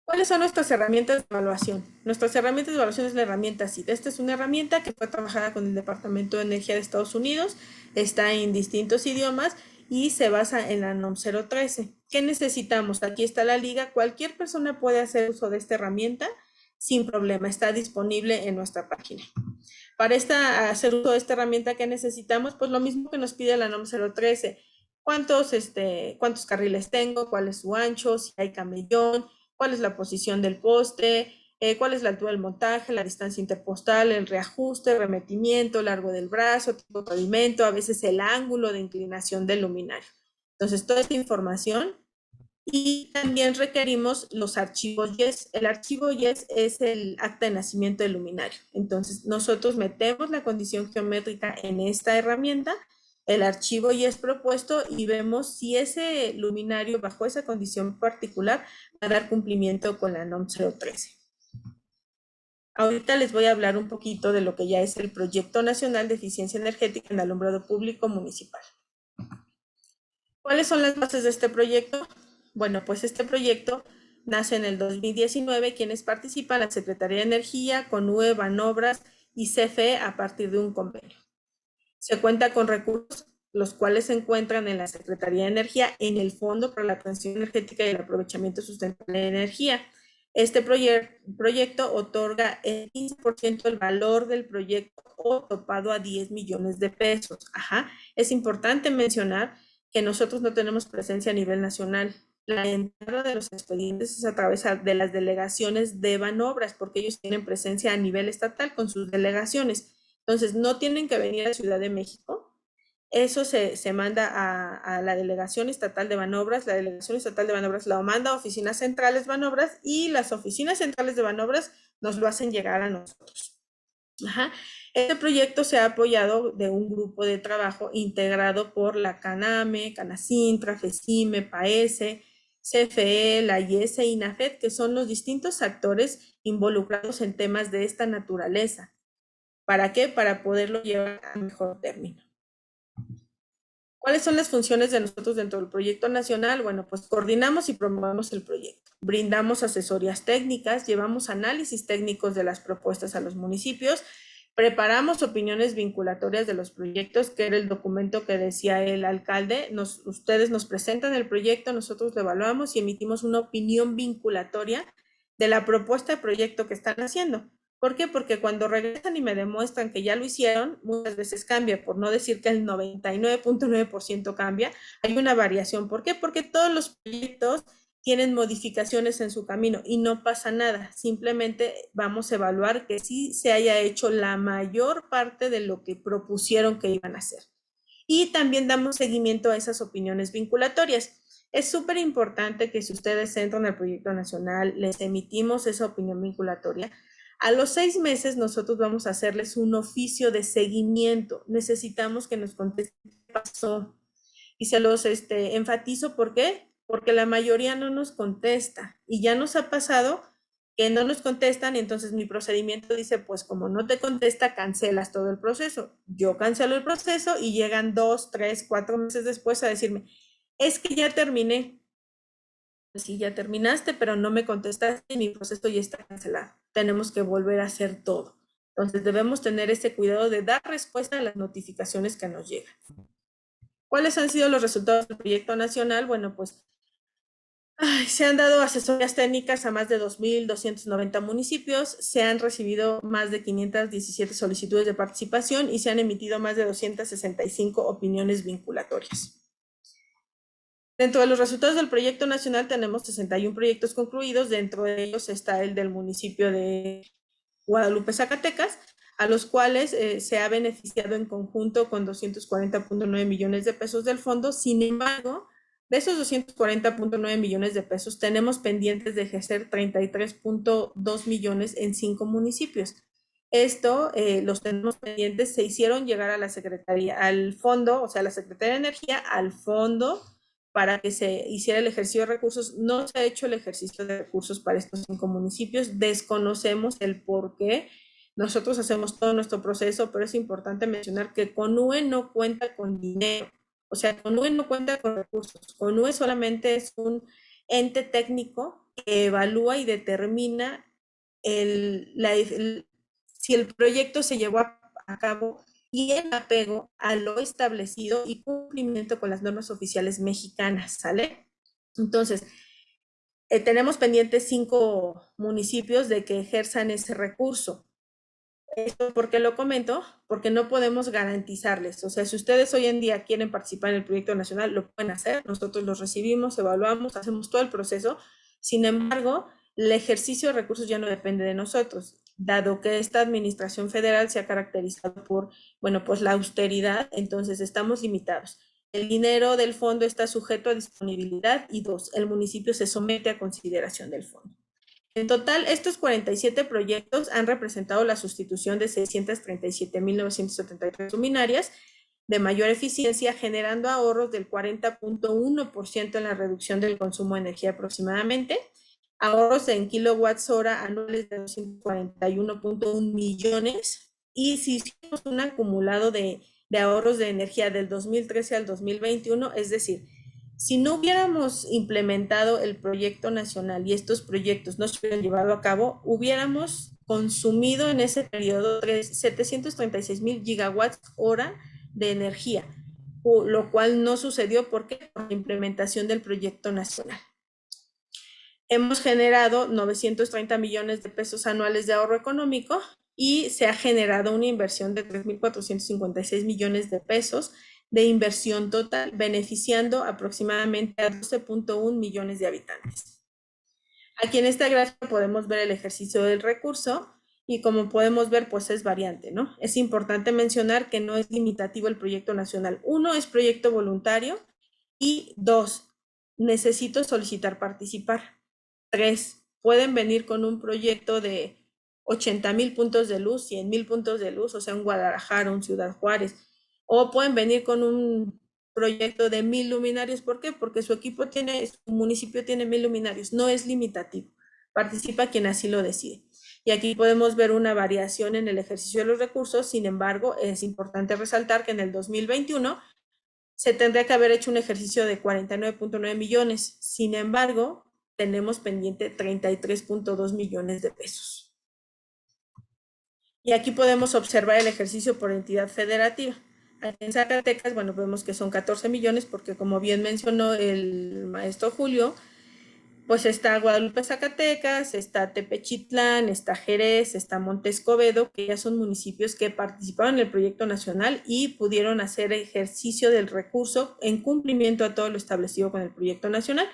¿Cuáles son nuestras herramientas de evaluación? Nuestras herramientas de evaluación es la herramienta CID. Esta es una herramienta que fue trabajada con el Departamento de Energía de Estados Unidos, está en distintos idiomas y se basa en la NOM 013. ¿Qué necesitamos? Aquí está la liga. Cualquier persona puede hacer uso de esta herramienta sin problema. Está disponible en nuestra página. Para hacer uso de esta herramienta, ¿qué necesitamos? Pues lo mismo que nos pide la NOM 013. ¿Cuántos carriles tengo? ¿Cuál es su ancho? Si hay camellón, cuál es la posición del poste, cuál es la altura del montaje, la distancia interpostal, el reajuste, remetimiento, largo del brazo, tipo de pavimento, a veces el ángulo de inclinación del luminario. Entonces, toda esta información. Y también requerimos los archivos YES. El archivo YES es el acta de nacimiento del luminario. Entonces, nosotros metemos la condición geométrica en esta herramienta, el archivo y es propuesto y vemos si ese luminario bajo esa condición particular va a dar cumplimiento con la NOM 013. Ahorita les voy a hablar un poquito de lo que ya es el Proyecto Nacional de Eficiencia Energética en Alumbrado Público Municipal. ¿Cuáles son las bases de este proyecto? Bueno, pues este proyecto nace en el 2019, quienes participan la Secretaría de Energía, CONUE, Banobras y CFE a partir de un convenio. Se cuenta con recursos, los cuales se encuentran en la Secretaría de Energía en el Fondo para la Transición Energética y el Aprovechamiento Sustentable de Energía. Este proyecto otorga el 15% del valor del proyecto o topado a 10 millones de pesos. Es importante mencionar que nosotros no tenemos presencia a nivel nacional. La entrada de los expedientes es a través de las delegaciones de Banobras, porque ellos tienen presencia a nivel estatal con sus delegaciones. Entonces, no tienen que venir a Ciudad de México. Eso se manda a la Delegación Estatal de Banobras. La Delegación Estatal de Banobras lo manda a Oficinas Centrales Banobras y las Oficinas Centrales de Banobras nos lo hacen llegar a nosotros. Este proyecto se ha apoyado de un grupo de trabajo integrado por la CANAME, CANACINTRA, FECIME, PAESE, CFE, la IES e INAFED, que son los distintos actores involucrados en temas de esta naturaleza. ¿Para qué? Para poderlo llevar a mejor término. ¿Cuáles son las funciones de nosotros dentro del proyecto nacional? Bueno, pues coordinamos y promovemos el proyecto. Brindamos asesorías técnicas, llevamos análisis técnicos de las propuestas a los municipios, preparamos opiniones vinculatorias de los proyectos, que era el documento que decía el alcalde. Ustedes nos presentan el proyecto, nosotros lo evaluamos y emitimos una opinión vinculatoria de la propuesta de proyecto que están haciendo. ¿Por qué? Porque cuando regresan y me demuestran que ya lo hicieron, muchas veces cambia, por no decir que el 99.9% cambia, hay una variación. ¿Por qué? Porque todos los proyectos tienen modificaciones en su camino y no pasa nada. Simplemente vamos a evaluar que sí se haya hecho la mayor parte de lo que propusieron que iban a hacer. Y también damos seguimiento a esas opiniones vinculatorias. Es súper importante que si ustedes entran al proyecto nacional, les emitimos esa opinión vinculatoria. A los 6 meses nosotros vamos a hacerles un oficio de seguimiento. Necesitamos que nos contesten qué pasó. Y se los enfatizo, ¿por qué? Porque la mayoría no nos contesta. Y ya nos ha pasado que no nos contestan y entonces mi procedimiento dice, pues como no te contesta, cancelas todo el proceso. Yo cancelo el proceso y llegan 2, 3, 4 meses después a decirme, es que ya terminé. Pues sí, ya terminaste, pero no me contestaste y mi proceso ya está cancelado. Tenemos que volver a hacer todo. Entonces debemos tener ese cuidado de dar respuesta a las notificaciones que nos llegan. ¿Cuáles han sido los resultados del proyecto nacional? Bueno, pues se han dado asesorías técnicas a más de 2.290 municipios, se han recibido más de 517 solicitudes de participación y se han emitido más de 265 opiniones vinculatorias. Dentro de los resultados del proyecto nacional tenemos 61 proyectos concluidos, dentro de ellos está el del municipio de Guadalupe, Zacatecas, a los cuales se ha beneficiado en conjunto con 240.9 millones de pesos del fondo. Sin embargo, de esos 240.9 millones de pesos tenemos pendientes de ejercer 33.2 millones en 5 municipios. Esto, los tenemos pendientes, se hicieron llegar a la Secretaría, al fondo, o sea, la Secretaría de Energía, al fondo, para que se hiciera el ejercicio de recursos. No se ha hecho el ejercicio de recursos para estos 5 municipios, desconocemos el por qué. Nosotros hacemos todo nuestro proceso, pero es importante mencionar que CONUE no cuenta con dinero, o sea, CONUE no cuenta con recursos. CONUE solamente es un ente técnico que evalúa y determina si el proyecto se llevó a cabo y en apego a lo establecido y cumplimiento con las normas oficiales mexicanas, ¿sale? Entonces, tenemos pendientes 5 municipios de que ejerzan ese recurso. ¿Esto por qué lo comento? Porque no podemos garantizarles. O sea, si ustedes hoy en día quieren participar en el proyecto nacional, lo pueden hacer. Nosotros los recibimos, evaluamos, hacemos todo el proceso. Sin embargo, el ejercicio de recursos ya no depende de nosotros, dado que esta administración federal se ha caracterizado por, bueno, pues la austeridad, entonces estamos limitados. El dinero del fondo está sujeto a disponibilidad y 2, el municipio se somete a consideración del fondo. En total, estos 47 proyectos han representado la sustitución de 637.973 luminarias, de mayor eficiencia, generando ahorros del 40.1% en la reducción del consumo de energía aproximadamente, ahorros en kilowatts hora anuales de 241.1 millones, y si hicimos un acumulado de ahorros de energía del 2013 al 2021, es decir, si no hubiéramos implementado el proyecto nacional y estos proyectos no se hubieran llevado a cabo, hubiéramos consumido en ese periodo 736,000 gigawatts hora de energía, lo cual no sucedió porque por la implementación del proyecto nacional. Hemos generado 930 millones de pesos anuales de ahorro económico y se ha generado una inversión de 3.456 millones de pesos de inversión total, beneficiando aproximadamente a 12.1 millones de habitantes. Aquí en esta gráfica podemos ver el ejercicio del recurso y como podemos ver, pues es variante, ¿no? Es importante mencionar que no es limitativo el proyecto nacional. 1, es proyecto voluntario y 2, necesito solicitar participar. 3, pueden venir con un proyecto de 80,000 puntos de luz, 100,000 puntos de luz, o sea, un Guadalajara, un Ciudad Juárez, o pueden venir con un proyecto de 1,000 luminarios. ¿Por qué? Porque su municipio tiene 1,000 luminarios. No es limitativo. Participa quien así lo decide. Y aquí podemos ver una variación en el ejercicio de los recursos. Sin embargo, es importante resaltar que en el 2021 se tendría que haber hecho un ejercicio de 49.9 millones. Sin embargo, tenemos pendiente 33.2 millones de pesos. Y aquí podemos observar el ejercicio por entidad federativa. Aquí en Zacatecas, bueno, vemos que son 14 millones porque como bien mencionó el maestro Julio, pues está Guadalupe, Zacatecas, está Tepechitlán, está Jerez, está Monte Escobedo, que ya son municipios que participaron en el proyecto nacional y pudieron hacer ejercicio del recurso en cumplimiento a todo lo establecido con el proyecto nacional.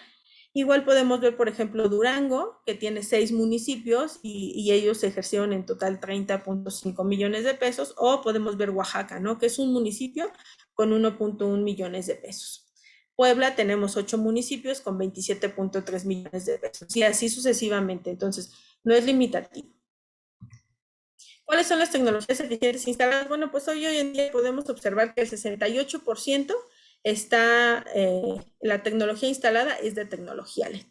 Igual podemos ver, por ejemplo, Durango, que tiene 6 municipios y ellos ejercieron en total 30.5 millones de pesos, o podemos ver Oaxaca, ¿no? Que es un municipio con 1.1 millones de pesos. Puebla tenemos 8 municipios con 27.3 millones de pesos y así sucesivamente. Entonces, no es limitativo. ¿Cuáles son las tecnologías eficientes instaladas? Bueno, pues hoy en día podemos observar que el 68% la tecnología instalada es de tecnología LED,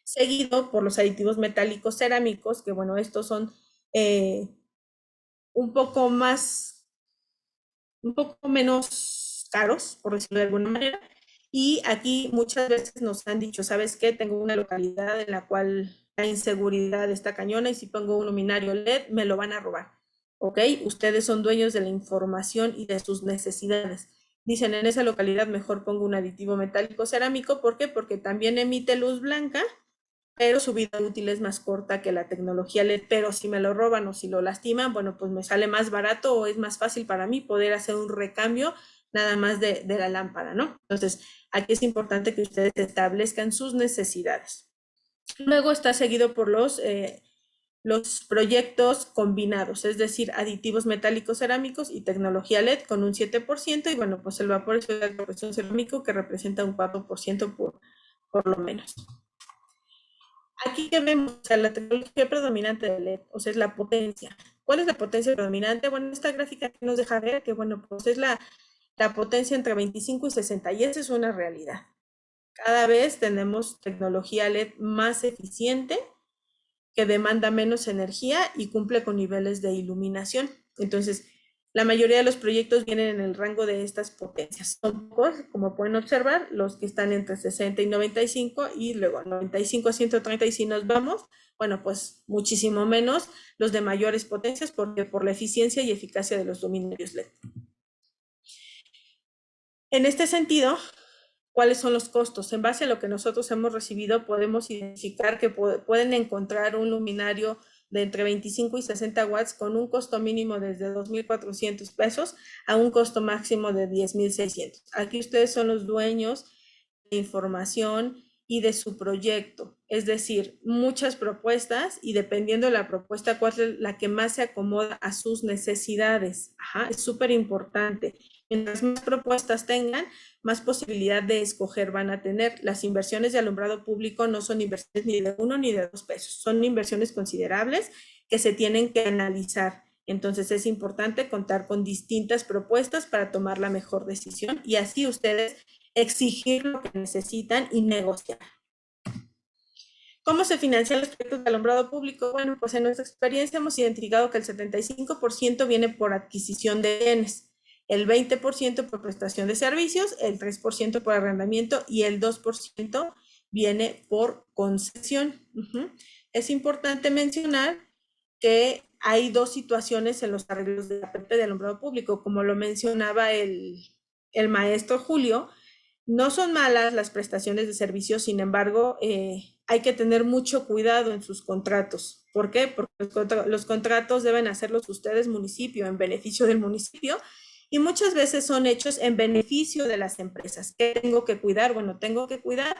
seguido por los aditivos metálicos cerámicos, que bueno, estos son un poco menos caros, por decirlo de alguna manera, y aquí muchas veces nos han dicho, ¿sabes qué? Tengo una localidad en la cual la inseguridad está cañona y si pongo un luminario LED me lo van a robar, ¿ok? Ustedes son dueños de la información y de sus necesidades. Dicen, en esa localidad mejor pongo un aditivo metálico cerámico. ¿Por qué? Porque también emite luz blanca, pero su vida útil es más corta que la tecnología LED. Pero si me lo roban o si lo lastiman, bueno, pues me sale más barato o es más fácil para mí poder hacer un recambio nada más de la lámpara, ¿no? Entonces, aquí es importante que ustedes establezcan sus necesidades. Luego está seguido por los proyectos combinados, es decir, aditivos metálicos cerámicos y tecnología LED con un 7%, y bueno, pues el vapor esférico de corrosión cerámico que representa un 4% por lo menos. Aquí que vemos, o sea, la tecnología predominante de LED, o sea, es la potencia. ¿Cuál es la potencia predominante? Bueno, esta gráfica aquí nos deja ver que, bueno, pues es la potencia entre 25 y 60, y esa es una realidad. Cada vez tenemos tecnología LED más eficiente, que demanda menos energía y cumple con niveles de iluminación. Entonces, la mayoría de los proyectos vienen en el rango de estas potencias. Son pocos, como pueden observar, los que están entre 60 y 95, y luego 95 a 130, y si nos vamos, bueno, pues muchísimo menos los de mayores potencias, porque por la eficiencia y eficacia de los luminarios LED. En este sentido, ¿cuáles son los costos? En base a lo que nosotros hemos recibido, podemos identificar que pueden encontrar un luminario de entre 25 y 60 watts con un costo mínimo desde 2,400 pesos a un costo máximo de 10,600. Aquí ustedes son los dueños de información y de su proyecto. Es decir, muchas propuestas, y dependiendo de la propuesta, cuál es la que más se acomoda a sus necesidades. Es súper importante. Mientras más propuestas tengan, más posibilidad de escoger van a tener. Las inversiones de alumbrado público no son inversiones ni de 1 ni de 2 pesos. Son inversiones considerables que se tienen que analizar Entonces es importante contar con distintas propuestas para tomar la mejor decisión y así ustedes exigir lo que necesitan y negociar. ¿Cómo se financian los proyectos de alumbrado público? Bueno, pues en nuestra experiencia hemos identificado que el 75% viene por adquisición de bienes, el 20% por prestación de servicios, el 3% por arrendamiento y el 2% viene por concesión. Es importante mencionar que hay dos situaciones en los arreglos de APP de alumbrado público, como lo mencionaba el maestro Julio. No son malas las prestaciones de servicios, sin embargo, hay que tener mucho cuidado en sus contratos. ¿Por qué? Porque los contratos deben hacerlos ustedes, municipio, en beneficio del municipio, y muchas veces son hechos en beneficio de las empresas. ¿Qué tengo que cuidar? Bueno, tengo que cuidar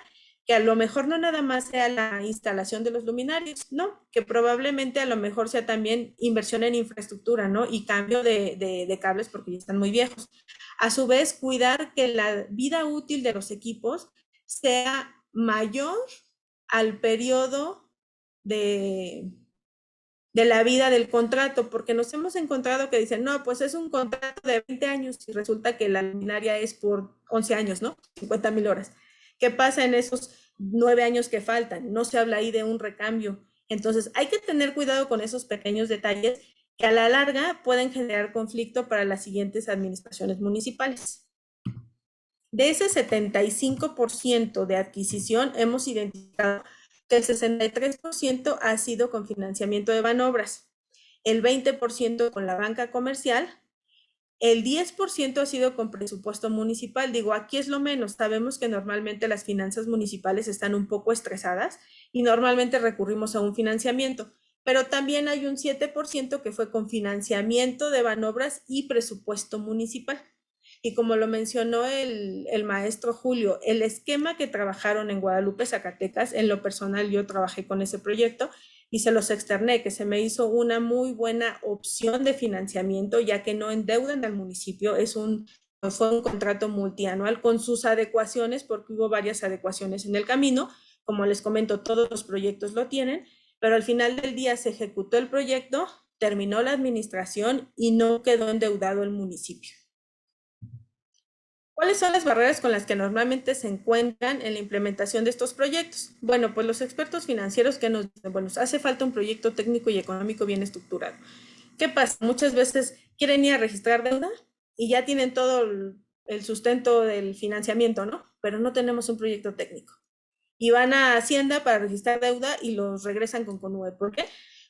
que a lo mejor no nada más sea la instalación de los luminarios, ¿no? Que probablemente a lo mejor sea también inversión en infraestructura, ¿no? Y cambio de cables porque ya están muy viejos. A su vez, cuidar que la vida útil de los equipos sea mayor al periodo de la vida del contrato, porque nos hemos encontrado que dicen, no, pues es un contrato de 20 años y resulta que la luminaria es por 11 años, ¿no? 50,000 horas. ¿Qué pasa en esos 9 años que faltan? No se habla ahí de un recambio. Entonces, hay que tener cuidado con esos pequeños detalles que a la larga pueden generar conflicto para las siguientes administraciones municipales. De ese 75% de adquisición, hemos identificado que el 63% ha sido con financiamiento de Banobras, el 20% con la banca comercial, el 10% ha sido con presupuesto municipal. Digo, aquí es lo menos. Sabemos que normalmente las finanzas municipales están un poco estresadas y normalmente recurrimos a un financiamiento, pero también hay un 7% que fue con financiamiento de Banobras y presupuesto municipal. Y como lo mencionó el maestro Julio, el esquema que trabajaron en Guadalupe, Zacatecas, en lo personal yo trabajé con ese proyecto y se los externé, que se me hizo una muy buena opción de financiamiento, ya que no endeudan al municipio, fue un contrato multianual con sus adecuaciones, porque hubo varias adecuaciones en el camino. Como les comento, todos los proyectos lo tienen, pero al final del día se ejecutó el proyecto, terminó la administración y no quedó endeudado el municipio. ¿Cuáles son las barreras con las que normalmente se encuentran en la implementación de estos proyectos? Bueno, pues los expertos financieros que nos dicen, bueno, hace falta un proyecto técnico y económico bien estructurado. ¿Qué pasa? Muchas veces quieren ir a registrar deuda y ya tienen todo el sustento del financiamiento, ¿no? Pero no tenemos un proyecto técnico. Y van a Hacienda para registrar deuda y los regresan con CONUE. ¿Por qué?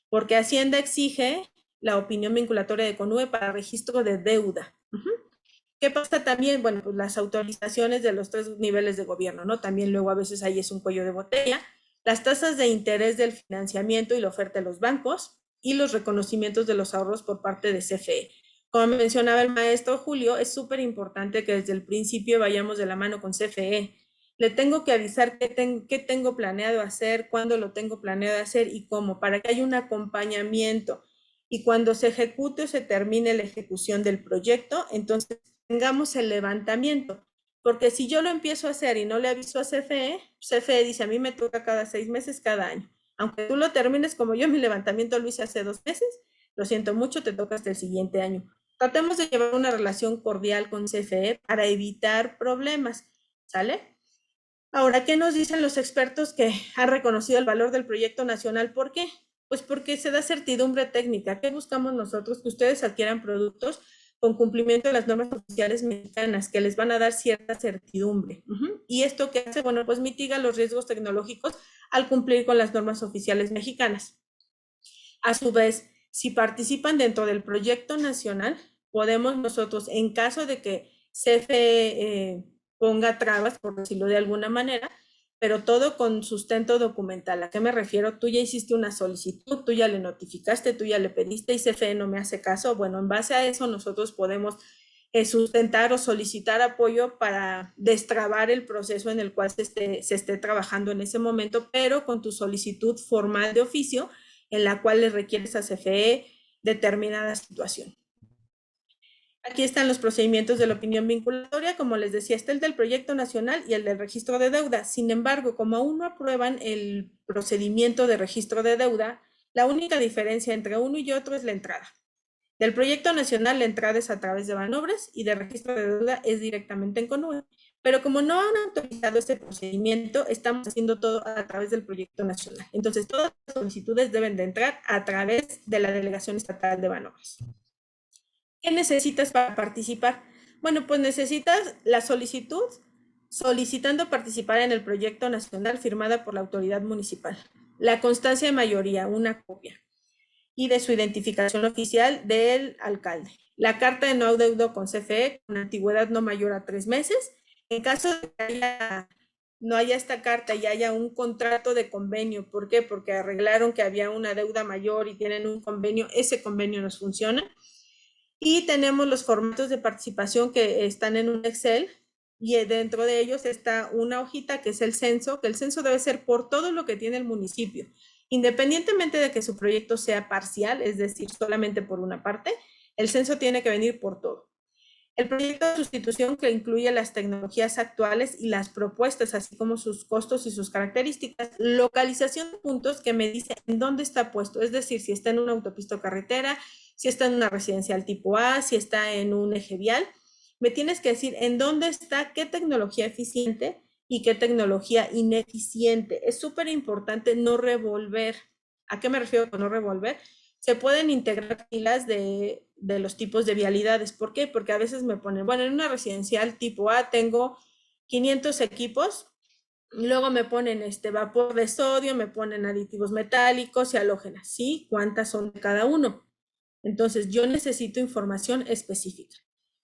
Porque Hacienda exige la opinión vinculatoria de CONUE para registro de deuda. ¿Qué pasa también? Bueno, pues las autorizaciones de los 3 niveles de gobierno, ¿no? También luego a veces ahí es un cuello de botella. Las tasas de interés del financiamiento y la oferta de los bancos y los reconocimientos de los ahorros por parte de CFE. Como mencionaba el maestro Julio, es súper importante que desde el principio vayamos de la mano con CFE. Le tengo que avisar qué tengo planeado hacer, cuándo lo tengo planeado hacer y cómo, para que haya un acompañamiento. Y cuando se ejecute o se termine la ejecución del proyecto, entonces tengamos el levantamiento, porque si yo lo empiezo a hacer y no le aviso a CFE, CFE dice, a mí me toca cada 6 meses, cada año. Aunque tú lo termines como yo, mi levantamiento lo hice hace 2 meses, lo siento mucho, te toca hasta el siguiente año. Tratemos de llevar una relación cordial con CFE para evitar problemas, ¿sale? Ahora, ¿qué nos dicen los expertos que han reconocido el valor del proyecto nacional? ¿Por qué? Pues porque se da certidumbre técnica. ¿Qué buscamos nosotros? Que ustedes adquieran productos con cumplimiento de las normas oficiales mexicanas, que les van a dar cierta certidumbre. ¿Y esto qué hace? Bueno, pues mitiga los riesgos tecnológicos al cumplir con las normas oficiales mexicanas. A su vez, si participan dentro del proyecto nacional, podemos nosotros, en caso de que CFE ponga trabas, por decirlo de alguna manera, pero todo con sustento documental. ¿A qué me refiero? Tú ya hiciste una solicitud, tú ya le notificaste, tú ya le pediste y CFE no me hace caso. Bueno, en base a eso nosotros podemos sustentar o solicitar apoyo para destrabar el proceso en el cual se esté trabajando en ese momento, pero con tu solicitud formal de oficio en la cual le requieres a CFE determinada situación. Aquí están los procedimientos de la opinión vinculatoria. Como les decía, está el del proyecto nacional y el del registro de deuda. Sin embargo, como aún no aprueban el procedimiento de registro de deuda, la única diferencia entre uno y otro es la entrada. Del proyecto nacional, la entrada es a través de Banobras y de registro de deuda es directamente en CONUE. Pero como no han autorizado este procedimiento, estamos haciendo todo a través del proyecto nacional. Entonces, todas las solicitudes deben de entrar a través de la Delegación Estatal de Banobras. ¿Qué necesitas para participar? Bueno, pues necesitas la solicitud solicitando participar en el proyecto nacional firmada por la autoridad municipal, la constancia de mayoría, una copia, y de su identificación oficial del alcalde, la carta de no adeudo con CFE con antigüedad no mayor a 3 meses. En caso de que no haya esta carta y haya un contrato de convenio, ¿por qué? Porque arreglaron que había una deuda mayor y tienen un convenio, ese convenio nos funciona. Y tenemos los formatos de participación que están en un Excel, y dentro de ellos está una hojita que es el censo, que el censo debe ser por todo lo que tiene el municipio, independientemente de que su proyecto sea parcial, es decir, solamente por una parte, el censo tiene que venir por todo. El proyecto de sustitución, que incluye las tecnologías actuales y las propuestas, así como sus costos y sus características, localización de puntos que me dice en dónde está puesto, es decir, si está en una autopista o carretera, si está en una residencial tipo A, si está en un eje vial. Me tienes que decir en dónde está, qué tecnología eficiente y qué tecnología ineficiente. Es súper importante no revolver. ¿A qué me refiero con no revolver? Se pueden integrar filas de los tipos de vialidades. ¿Por qué? Porque a veces me ponen, bueno, en una residencial tipo A tengo 500 equipos, luego me ponen vapor de sodio, me ponen aditivos metálicos y halógenas, ¿sí? ¿Cuántas son de cada uno? Entonces, yo necesito información específica.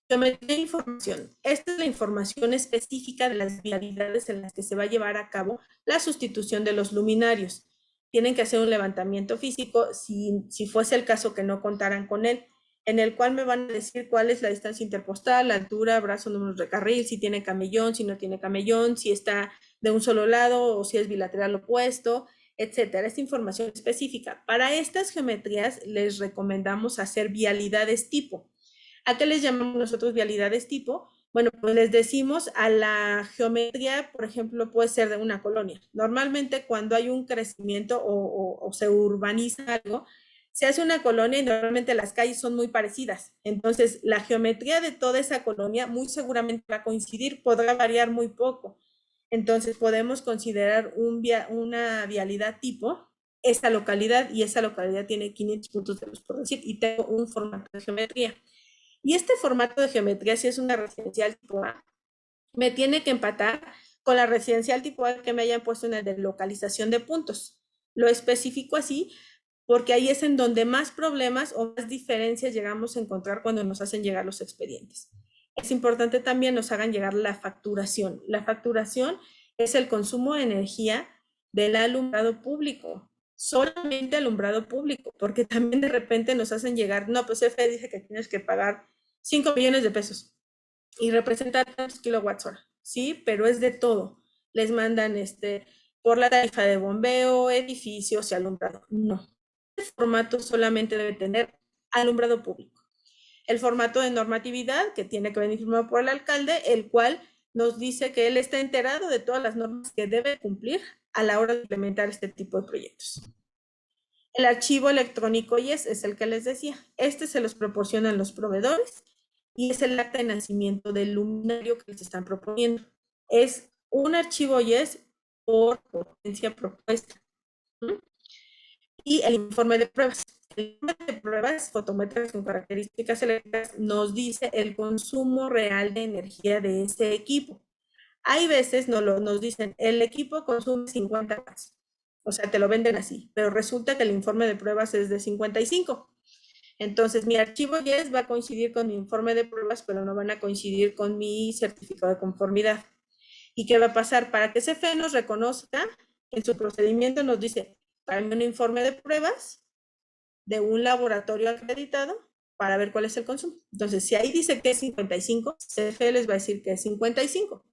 Geometría de información. Esta es la información específica de las vialidades en las que se va a llevar a cabo la sustitución de los luminarios. Tienen que hacer un levantamiento físico, si fuese el caso que no contaran con él, en el cual me van a decir cuál es la distancia interpostal, la altura, brazo, números de carril, si tiene camellón, si no tiene camellón, si está de un solo lado o si es bilateral opuesto, etcétera. Esta información específica. Para estas geometrías les recomendamos hacer vialidades tipo. ¿A qué les llamamos nosotros vialidades tipo? Bueno, pues les decimos a la geometría, por ejemplo, puede ser de una colonia. Normalmente cuando hay un crecimiento o se urbaniza algo, se hace una colonia y normalmente las calles son muy parecidas. Entonces, la geometría de toda esa colonia muy seguramente va a coincidir, podrá variar muy poco. Entonces, podemos considerar una vialidad tipo esa localidad, y esa localidad tiene 500 puntos de luz, por decir, y tengo un formato de geometría. Y este formato de geometría, si es una residencial tipo A, me tiene que empatar con la residencial tipo A que me hayan puesto en el de localización de puntos. Lo especifico así porque ahí es en donde más problemas o más diferencias llegamos a encontrar cuando nos hacen llegar los expedientes. Es importante también nos hagan llegar la facturación. La facturación es el consumo de energía del alumbrado público, solamente alumbrado público, porque también de repente nos hacen llegar, no, pues CFE dice que tienes que pagar 5 millones de pesos y representa tantos kilowatts hora, ¿sí? Pero es de todo. Les mandan por la tarifa de bombeo, edificios y alumbrado. No. El formato solamente debe tener alumbrado público. El formato de normatividad, que tiene que venir firmado por el alcalde, el cual nos dice que él está enterado de todas las normas que debe cumplir a la hora de implementar este tipo de proyectos. El archivo electrónico YES es el que les decía. Se los proporcionan los proveedores y es el acta de nacimiento del luminario que les están proponiendo. Es un archivo YES por potencia propuesta. Y el informe de pruebas. El informe de pruebas fotométricas con características eléctricas nos dice el consumo real de energía de ese equipo. Hay veces nos dicen, el equipo consume 50 watts. O sea, te lo venden así, pero resulta que el informe de pruebas es de 55. Entonces, mi archivo YES va a coincidir con mi informe de pruebas, pero no van a coincidir con mi certificado de conformidad. ¿Y qué va a pasar? Para que CFE nos reconozca, en su procedimiento nos dice, tráeme un informe de pruebas de un laboratorio acreditado para ver cuál es el consumo. Entonces, si ahí dice que es 55, CFE les va a decir que es 55,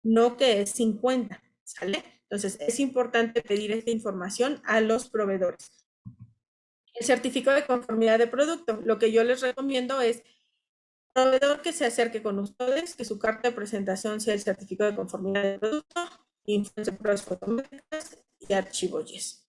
no que es 50, ¿sale? Entonces, es importante pedir esta información a los proveedores. El certificado de conformidad de producto. Lo que yo les recomiendo es proveedor que se acerque con ustedes, que su carta de presentación sea el certificado de conformidad de producto, informes de pruebas fotométricas y archivo YES.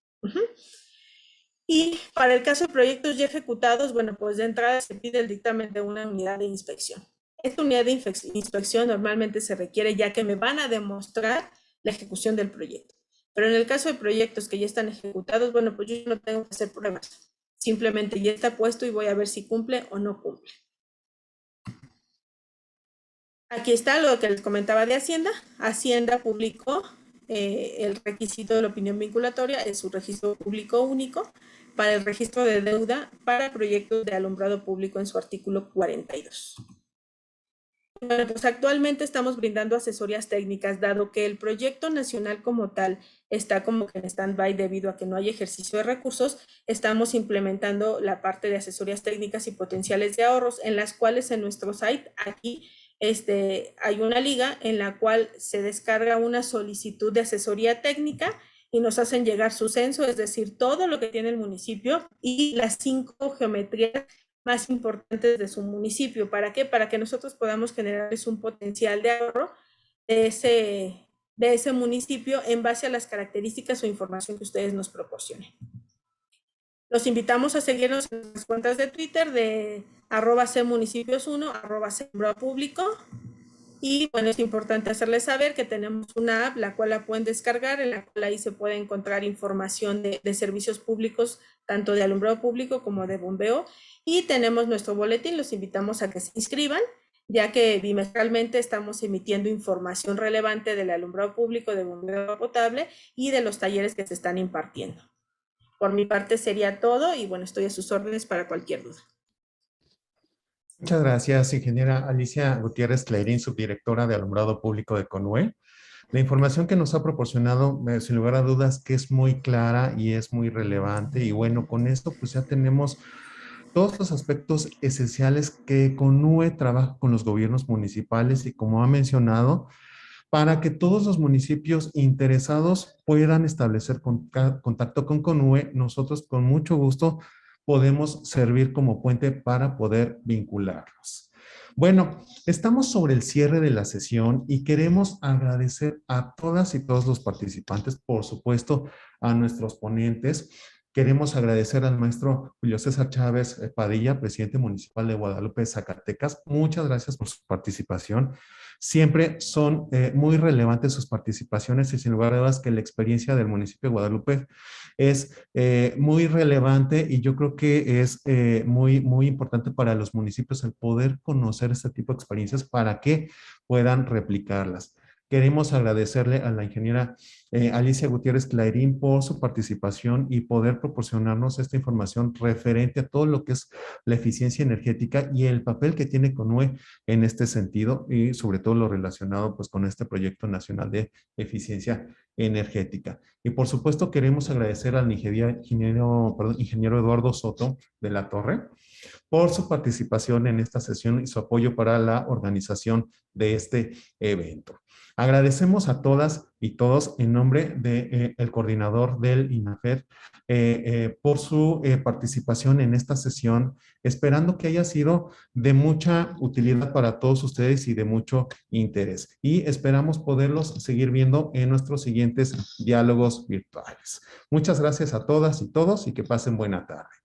Y para el caso de proyectos ya ejecutados, bueno, pues de entrada se pide el dictamen de una unidad de inspección. Esta unidad de inspección normalmente se requiere ya que me van a demostrar la ejecución del proyecto. Pero en el caso de proyectos que ya están ejecutados, bueno, pues yo no tengo que hacer pruebas. Simplemente ya está puesto y voy a ver si cumple o no cumple. Aquí está lo que les comentaba de Hacienda. Hacienda publicó el requisito de la opinión vinculatoria, es su registro público único para el registro de deuda para proyectos de alumbrado público en su artículo 42. Bueno, pues actualmente estamos brindando asesorías técnicas, dado que el proyecto nacional como tal está como que en stand-by debido a que no hay ejercicio de recursos. Estamos implementando la parte de asesorías técnicas y potenciales de ahorros, en las cuales en nuestro site aquí hay una liga en la cual se descarga una solicitud de asesoría técnica y nos hacen llegar su censo, es decir, todo lo que tiene el municipio y las 5 geometrías más importantes de su municipio. ¿Para qué? Para que nosotros podamos generarles un potencial de ahorro de ese municipio en base a las características o información que ustedes nos proporcionen. Los invitamos a seguirnos en las cuentas de Twitter de @cmunicipios1, @sembraPúblico. Y bueno, es importante hacerles saber que tenemos una app, la cual la pueden descargar, en la cual ahí se puede encontrar información de servicios públicos, tanto de alumbrado público como de bombeo. Y tenemos nuestro boletín, los invitamos a que se inscriban, ya que bimestralmente estamos emitiendo información relevante del alumbrado público, de bombeo potable y de los talleres que se están impartiendo. Por mi parte sería todo y bueno, estoy a sus órdenes para cualquier duda. Muchas gracias, ingeniera Alicia Gutiérrez Clarín, subdirectora de Alumbrado Público de CONUE. La información que nos ha proporcionado, sin lugar a dudas, que es muy clara y es muy relevante. Y bueno, con esto pues ya tenemos todos los aspectos esenciales que CONUE trabaja con los gobiernos municipales y, como ha mencionado, para que todos los municipios interesados puedan establecer contacto con CONUE. Nosotros con mucho gusto podemos servir como puente para poder vincularlos. Bueno, estamos sobre el cierre de la sesión y queremos agradecer a todas y todos los participantes, por supuesto a nuestros ponentes. Queremos agradecer al maestro Julio César Chávez Padilla, presidente municipal de Guadalupe, Zacatecas. Muchas gracias por su participación. Siempre son muy relevantes sus participaciones y sin lugar a dudas que la experiencia del municipio de Guadalupe es muy relevante y yo creo que es muy importante para los municipios el poder conocer este tipo de experiencias para que puedan replicarlas. Queremos agradecerle a la ingeniera Alicia Gutiérrez Clarín por su participación y poder proporcionarnos esta información referente a todo lo que es la eficiencia energética y el papel que tiene CONUE en este sentido y sobre todo lo relacionado pues con este proyecto nacional de eficiencia energética. Y por supuesto queremos agradecer al ingeniero Eduardo Soto de la Torre por su participación en esta sesión y su apoyo para la organización de este evento. Agradecemos a todas y todos en nombre del coordinador del INAFED por su participación en esta sesión, esperando que haya sido de mucha utilidad para todos ustedes y de mucho interés. Y esperamos poderlos seguir viendo en nuestros siguientes diálogos virtuales. Muchas gracias a todas y todos y que pasen buena tarde.